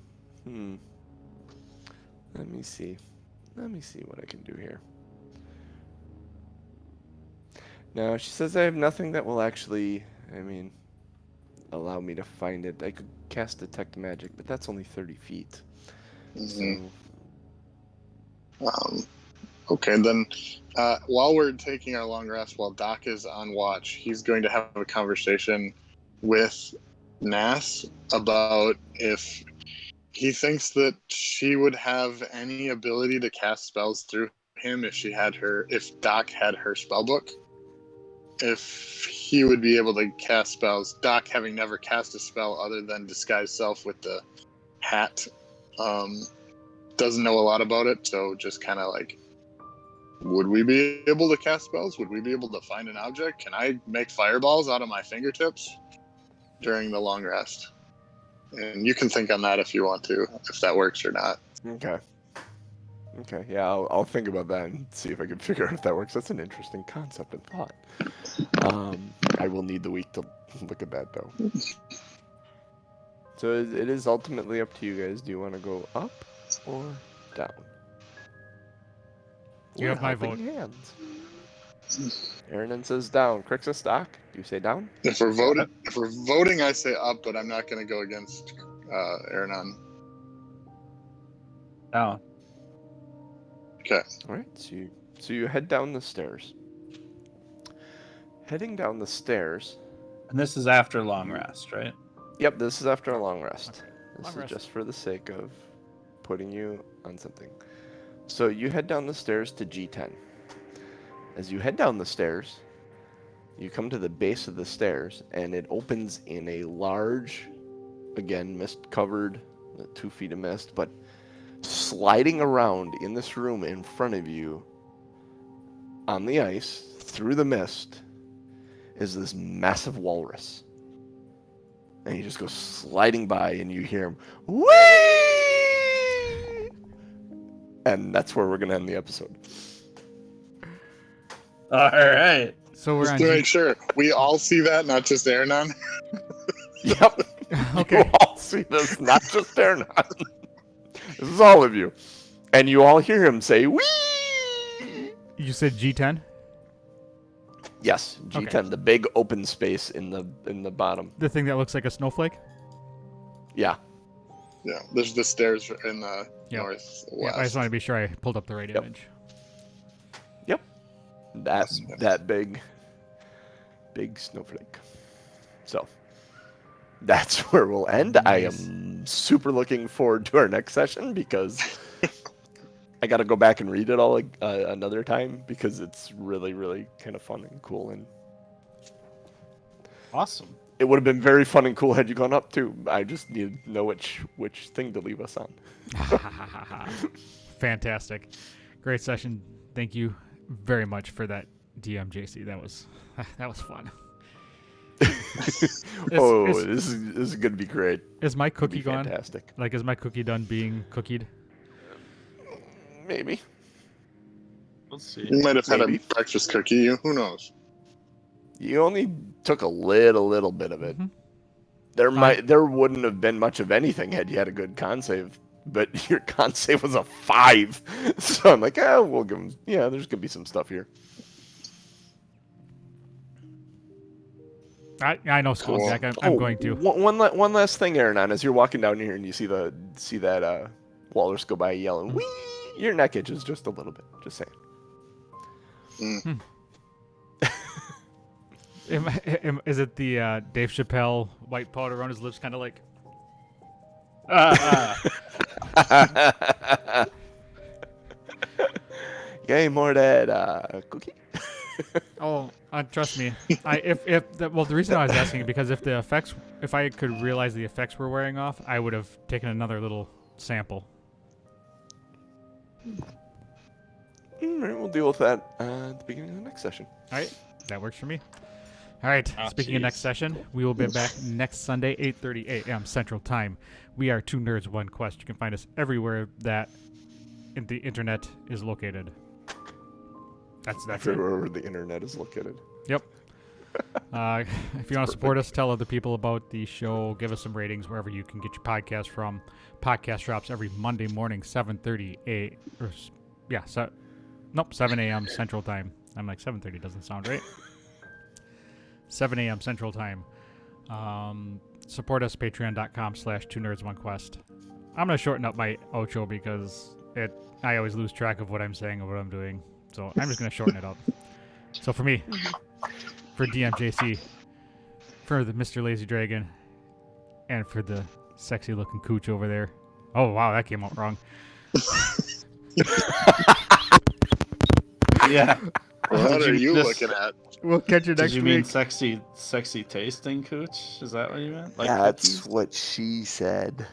Speaker 4: Let me see. Let me see what I can do here. Now, she says I have nothing that will actually, allow me to find it. I could cast Detect Magic, but that's only 30 feet.
Speaker 3: Mm-hmm.
Speaker 4: So,
Speaker 3: Okay, then while we're taking our long rest, while Doc is on watch, he's going to have a conversation with Nass about if he thinks that she would have any ability to cast spells through him if Doc had her spell book. If he would be able to cast spells, Doc having never cast a spell other than Disguise Self with the hat, doesn't know a lot about it, so just kind of like, would we be able to cast spells? Would we be able to find an object? Can I make fireballs out of my fingertips during the long rest? And you can think on that if you want to, if that works or not.
Speaker 4: okay. Okay, yeah, I'll think about that and see if I can figure out if that works. That's an interesting concept and thought. I will need the week to look at that, though. So it is ultimately up to you guys. Do you want to go up or down?
Speaker 1: You have my vote.
Speaker 4: Hands. Aronan says down. Crixus, Doc, do you say down?
Speaker 3: If we're voting, I say up, but I'm not going to go against Aronan.
Speaker 5: Down.
Speaker 3: Okay.
Speaker 4: All right, so you head down the stairs. Heading down the stairs.
Speaker 5: And this is after long rest, right?
Speaker 4: Yep, this is after a long rest.
Speaker 1: Okay.
Speaker 4: This
Speaker 1: Long
Speaker 4: is
Speaker 1: rest.
Speaker 4: just for the sake of putting you on something. So you head down the stairs to G10. As you head down the stairs, you come to the base of the stairs, and it opens in a large, again, mist-covered, 2 feet of mist, but sliding around in this room in front of you on the ice, through the mist, is this massive walrus. And he just goes sliding by, and you hear him, whee! And that's where we're going to end the episode.
Speaker 5: All right.
Speaker 1: So we're
Speaker 3: Just
Speaker 1: on.
Speaker 3: to make sure we all see that, not just Aronan.
Speaker 4: Yep.
Speaker 1: Okay.
Speaker 4: You all see this, not just Aronan. This is all of you. And you all hear him say, whee!
Speaker 1: You said G10?
Speaker 4: Yes, G10,
Speaker 1: Okay.
Speaker 4: the big open space in the bottom.
Speaker 1: The thing that looks like a snowflake?
Speaker 4: Yeah.
Speaker 3: Yeah, there's the stairs in the
Speaker 1: Yep.
Speaker 3: northwest.
Speaker 1: Yeah, I just want to be sure I pulled up the right
Speaker 4: Yep.
Speaker 1: image.
Speaker 4: That big snowflake. So, that's where we'll end. I
Speaker 1: Nice.
Speaker 4: am super looking forward to our next session because I got to go back and read it all another time because it's really, really kind of fun and cool. And
Speaker 5: Awesome.
Speaker 4: it would have been very fun and cool had you gone up too. I just need to know which thing to leave us on.
Speaker 1: Fantastic. Great session. Thank you very much for that, DMJC. That was fun.
Speaker 4: This is going to be great.
Speaker 1: Is my
Speaker 4: It'll
Speaker 1: cookie
Speaker 4: be
Speaker 1: gone?
Speaker 4: fantastic.
Speaker 1: Like, is my cookie done being cookied?
Speaker 4: Maybe.
Speaker 5: Let's see.
Speaker 3: You might have had
Speaker 4: Maybe.
Speaker 3: a breakfast cookie. Who knows?
Speaker 4: You only took a little bit of it.
Speaker 1: Mhm.
Speaker 4: There wouldn't have been much of anything had you had a good con save, but your con save was a 5. So I'm like, we'll give him. Yeah, there's gonna be some stuff here.
Speaker 1: I know, School
Speaker 3: Cool.
Speaker 1: Jack. I'm going to.
Speaker 4: One last thing, Aronan, as you're walking down here and you see that walrus go by yelling, "Wee!" Your neck itches just a little bit. Just saying.
Speaker 1: Is it the Dave Chappelle white powder on his lips, kind of like?
Speaker 4: Yay, more that cookie.
Speaker 1: Oh, trust me. The reason I was asking because if I could realize the effects were wearing off, I would have taken another little sample.
Speaker 4: All right, we'll deal with that at the beginning of the next session.
Speaker 1: All right, that works for me. All right.
Speaker 5: Oh,
Speaker 1: Speaking of next
Speaker 5: jeez.
Speaker 1: session, we will be back next Sunday, 8:30 a.m. Central Time. We are Two Nerds, One Quest. You can find us everywhere that the internet is located. That's it.
Speaker 4: Everywhere the internet is located.
Speaker 1: Yep. If you want to support us, tell other people about the show. Give us some ratings wherever you can get your podcast from. Podcast drops every Monday morning, 7:30 7 a.m. Central Time. I'm like 7:30 doesn't sound right. 7 a.m. Central Time. Support us, patreon.com/2nerds1quest. I'm going to shorten up my outro because I always lose track of what I'm saying or what I'm doing. So I'm just going to shorten it up. So for me, for DMJC, for the Mr. Lazy Dragon, and for the sexy looking cooch over there. Oh, wow, that came out wrong.
Speaker 5: Yeah.
Speaker 3: What
Speaker 5: Did
Speaker 3: are you
Speaker 5: just-
Speaker 3: looking at?
Speaker 1: We'll catch you
Speaker 5: Did
Speaker 1: next
Speaker 5: you mean
Speaker 1: week.
Speaker 5: sexy tasting cooch? Is that what you meant? Like
Speaker 4: That's
Speaker 5: cookies?
Speaker 4: what she said.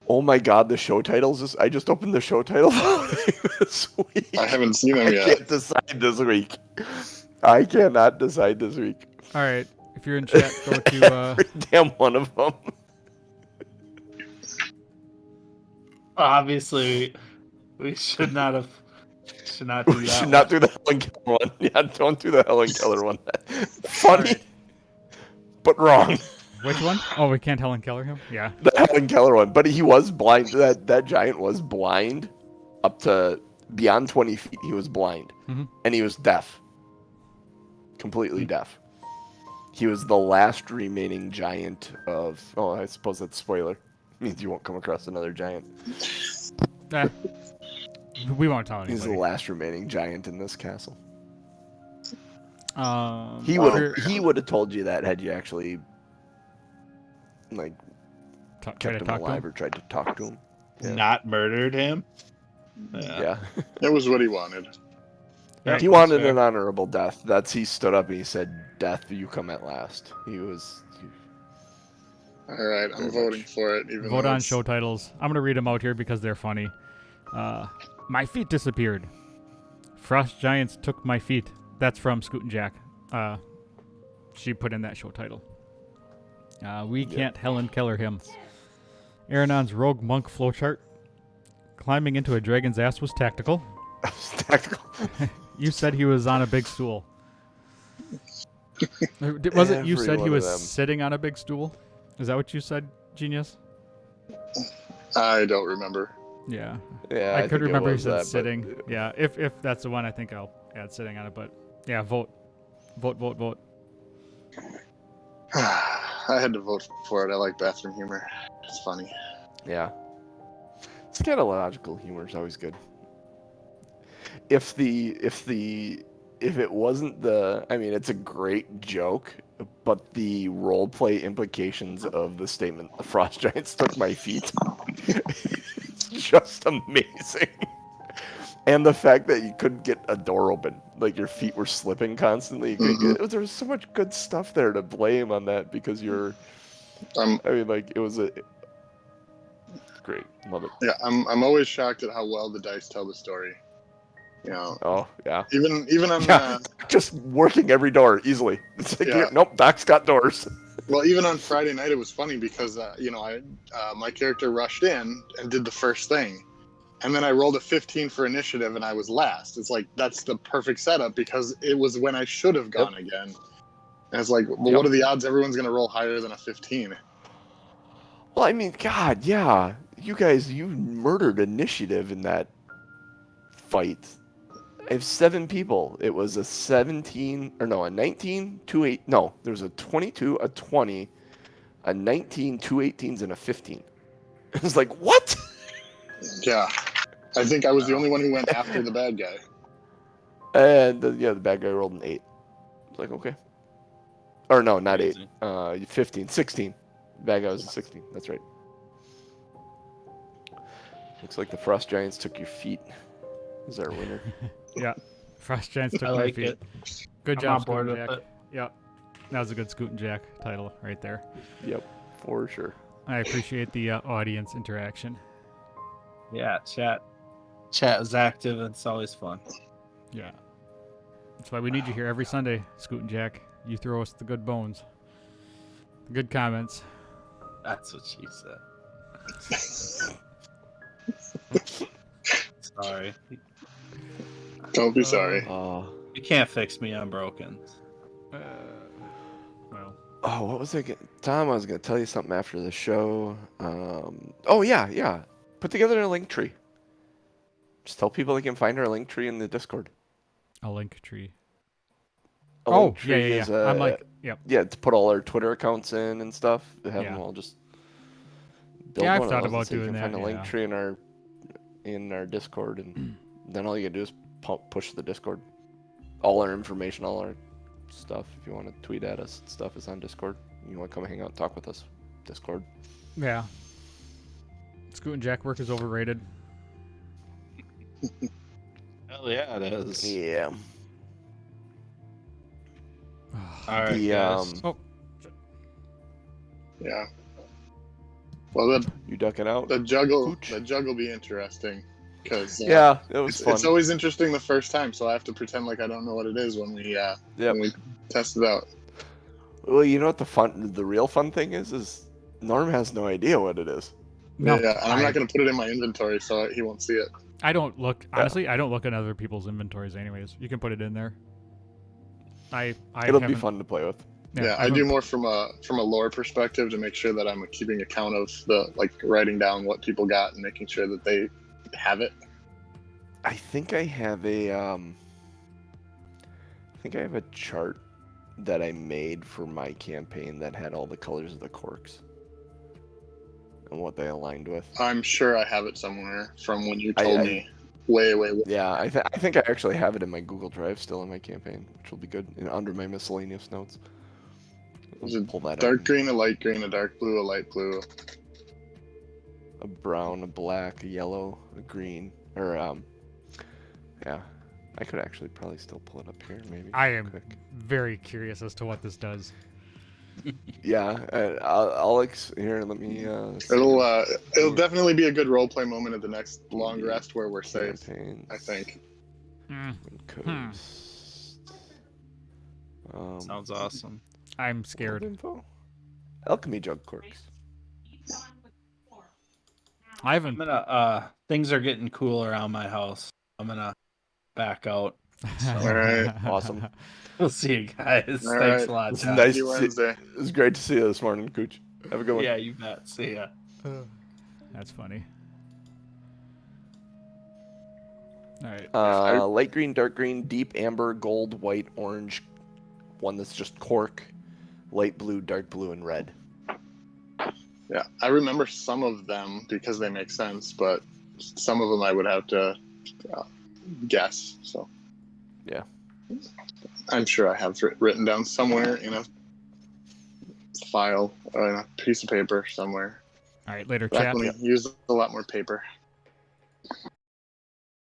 Speaker 4: Oh my god, the show titles I just opened the show title this week.
Speaker 3: I haven't seen them
Speaker 4: I
Speaker 3: yet.
Speaker 4: can't decide this week. I cannot decide this week.
Speaker 1: All right. If you're in chat, go to...
Speaker 4: Every damn one of them.
Speaker 5: Obviously, we should not do
Speaker 4: We
Speaker 5: that.
Speaker 4: should not do the Helen Keller one. Yeah, don't do the Helen Keller one. Funny,
Speaker 1: Alright.
Speaker 4: but wrong.
Speaker 1: Which one? Oh, we can't Helen Keller him? Yeah.
Speaker 4: The Helen Keller one. But he was blind. That giant was blind up to beyond 20 feet. He was blind.
Speaker 1: Mhm.
Speaker 4: And he was deaf. Completely deaf. He was the last remaining giant of... Oh, I suppose that's a spoiler. Means you won't come across another giant.
Speaker 1: We won't tell
Speaker 4: He's the
Speaker 1: anybody.
Speaker 4: last remaining giant in this castle.
Speaker 1: He
Speaker 4: He would have told you that had you actually like
Speaker 1: try
Speaker 4: kept
Speaker 1: to
Speaker 4: him
Speaker 1: talk to
Speaker 4: alive
Speaker 1: him.
Speaker 4: or tried to talk to him. Yeah.
Speaker 5: Not murdered him.
Speaker 4: Yeah.
Speaker 3: It was what he wanted.
Speaker 1: Yeah,
Speaker 4: He wanted
Speaker 5: fair.
Speaker 4: an honorable death. He stood up and he said, "Death, you come at last."
Speaker 3: All right, I'm
Speaker 4: Very
Speaker 3: voting
Speaker 4: much.
Speaker 3: for it. Even
Speaker 1: Vote
Speaker 3: though
Speaker 1: on
Speaker 3: it's-
Speaker 1: show titles. I'm going to read them out here because they're funny. My feet disappeared. Frost giants took my feet. That's from Scoot and Jack. She put in that show title. We can't Helen Keller him. Aronon's rogue monk flowchart. Climbing into a dragon's ass was tactical.
Speaker 4: Tactical.
Speaker 1: You said he was on a big stool. Was it you
Speaker 4: Every
Speaker 1: said he
Speaker 4: one of
Speaker 1: was
Speaker 4: them.
Speaker 1: sitting on a big stool? Is that what you said, Genius?
Speaker 3: I don't remember.
Speaker 1: Yeah.
Speaker 4: Yeah,
Speaker 1: I
Speaker 4: think
Speaker 1: could
Speaker 4: it
Speaker 1: remember he
Speaker 4: was
Speaker 1: said
Speaker 4: that, but-
Speaker 1: sitting. Yeah, if that's the one, I think I'll add sitting on it. But yeah, vote. Vote.
Speaker 3: I had to vote for it. I like bathroom humor. It's funny.
Speaker 4: Yeah. Scatological humor is always good. If it wasn't I mean, it's a great joke, but the roleplay implications of the statement, "The frost giants took my feet," it's just amazing. And the fact that you couldn't get a door open, like your feet were slipping constantly. There was so much good stuff there to blame on that because you're. I mean, like it was great. Love it.
Speaker 3: Yeah, I'm always shocked at how well the dice tell the story. You know,
Speaker 4: Oh yeah.
Speaker 3: even on
Speaker 4: Just working every door easily. It's like,
Speaker 3: Yeah.
Speaker 4: nope, Doc's got doors.
Speaker 3: well, even on Friday night, it was funny because my character rushed in and did the first thing, and then I rolled a 15 for initiative and I was last. It's like that's the perfect setup because it was when I should have gone again. And it's like, well, what are the odds everyone's gonna roll higher than a 15?
Speaker 4: Well, I mean, God, yeah. You guys, you murdered initiative in that fight. I have 7 people. It was a 19, 2 8. No, there was a 22, a 20, a 19, 2 18s, and a 15. It was like, what?
Speaker 3: Yeah, I think I was the only one who went after the bad guy.
Speaker 4: And the bad guy rolled an 8. It's like, okay. Or no, not
Speaker 5: Crazy.
Speaker 4: 8. 15, 16. Bad guy was a 16. That's right. Looks like the frost giants took your feet. Is our winner?
Speaker 1: Yeah, frost giants took
Speaker 5: I
Speaker 1: my
Speaker 5: like
Speaker 1: feet.
Speaker 5: it.
Speaker 1: Good
Speaker 5: I'm
Speaker 1: job,
Speaker 5: on board
Speaker 1: Scoot and
Speaker 5: with
Speaker 1: Jack.
Speaker 5: it.
Speaker 1: Yeah, that was a good Scoot and Jack title right there.
Speaker 4: Yep, for sure.
Speaker 1: I appreciate the audience interaction.
Speaker 5: Yeah, chat is active and it's always fun.
Speaker 1: Yeah, that's why we need you here every Sunday, Scoot and Jack. You throw us the good bones, the good comments.
Speaker 5: That's what she said. Sorry.
Speaker 3: Don't be sorry.
Speaker 4: Oh,
Speaker 5: You can't fix me, I'm broken.
Speaker 1: Well,
Speaker 4: what was I going Tom, I was going to tell you something after the show. Oh, yeah. Put together a link tree. Just tell people they can find our link tree in the Discord.
Speaker 1: a link tree.
Speaker 4: A
Speaker 1: Oh,
Speaker 4: link tree
Speaker 1: yeah.
Speaker 4: is
Speaker 1: I'm like, yep.
Speaker 4: Yeah, to put all our Twitter accounts in and stuff. Have
Speaker 1: Yeah.
Speaker 4: them all just build
Speaker 1: Yeah, I've
Speaker 4: one of
Speaker 1: thought
Speaker 4: those
Speaker 1: about
Speaker 4: and so you
Speaker 1: doing
Speaker 4: can find
Speaker 1: that,
Speaker 4: a link
Speaker 1: yeah.
Speaker 4: tree in our Discord, and then all you can do is push the Discord. All our information, all our stuff. If you want to tweet at us, stuff is on Discord. You want to come hang out and talk with us, Discord.
Speaker 1: Yeah. Scoot and Jack work is overrated.
Speaker 5: Hell yeah, it is.
Speaker 4: Yeah.
Speaker 5: All right,
Speaker 4: The
Speaker 5: guys.
Speaker 3: Yeah. Well,
Speaker 4: you ducking out?
Speaker 3: the juggle
Speaker 4: Pooch.
Speaker 3: will be interesting because
Speaker 4: Yeah, it was fun.
Speaker 3: it's always interesting the first time, so I have to pretend like I don't know what it is when we test it out.
Speaker 4: Well, you know what the real fun thing is Norm has no idea what it is.
Speaker 1: No,
Speaker 3: Yeah, and I'm not going to put it in my inventory, so he won't see it.
Speaker 1: I don't look. Honestly, I don't look at other people's inventories, anyways. You can put it in there.
Speaker 4: It'll be fun to play with.
Speaker 3: Yeah, I do more from a lore perspective to make sure that I'm keeping account of writing down what people got and making sure that they have it.
Speaker 4: I think I have a chart that I made for my campaign that had all the colors of the corks and what they aligned with.
Speaker 3: I'm sure I have it somewhere from when you told me. Way.
Speaker 4: Yeah, I think I actually have it in my Google Drive still in my campaign, which will be good. Under my miscellaneous notes.
Speaker 3: Is it
Speaker 4: pull that
Speaker 3: dark
Speaker 4: up.
Speaker 3: green, a light green, a dark blue, a light blue?
Speaker 4: A brown, a black, a yellow, a green, or yeah. I could actually probably still pull it up here, maybe.
Speaker 1: I am
Speaker 4: quick.
Speaker 1: very curious as to what this does.
Speaker 4: Yeah, I'll here. Let me.
Speaker 3: It'll definitely be a good roleplay moment at the next long rest where we're safe.
Speaker 4: Campaigns.
Speaker 3: I think.
Speaker 4: Coast.
Speaker 5: Sounds awesome.
Speaker 1: I'm scared.
Speaker 4: Info. Alchemy jug corks.
Speaker 1: I haven't.
Speaker 5: I'm gonna things are getting cool around my house. I'm gonna back out.
Speaker 3: All right.
Speaker 4: Awesome.
Speaker 5: We'll see you guys.
Speaker 3: All
Speaker 5: Thanks
Speaker 3: right.
Speaker 5: a lot,
Speaker 4: It's
Speaker 5: John.
Speaker 4: nice
Speaker 3: See you
Speaker 4: to see-
Speaker 3: Wednesday.
Speaker 4: It was great to see you this morning, Cooch. Have a good one.
Speaker 5: Yeah, you bet. See ya.
Speaker 1: That's funny. All right.
Speaker 4: Light green, dark green, deep amber, gold, white, orange. One that's just cork. Light blue, dark blue, and red.
Speaker 3: Yeah, I remember some of them because they make sense, but some of them I would have to guess. So
Speaker 4: Yeah.
Speaker 3: I'm sure I have written down somewhere in a file or in a piece of paper somewhere.
Speaker 1: All right. Later,
Speaker 3: Back
Speaker 1: chat.
Speaker 3: when we used a lot more paper.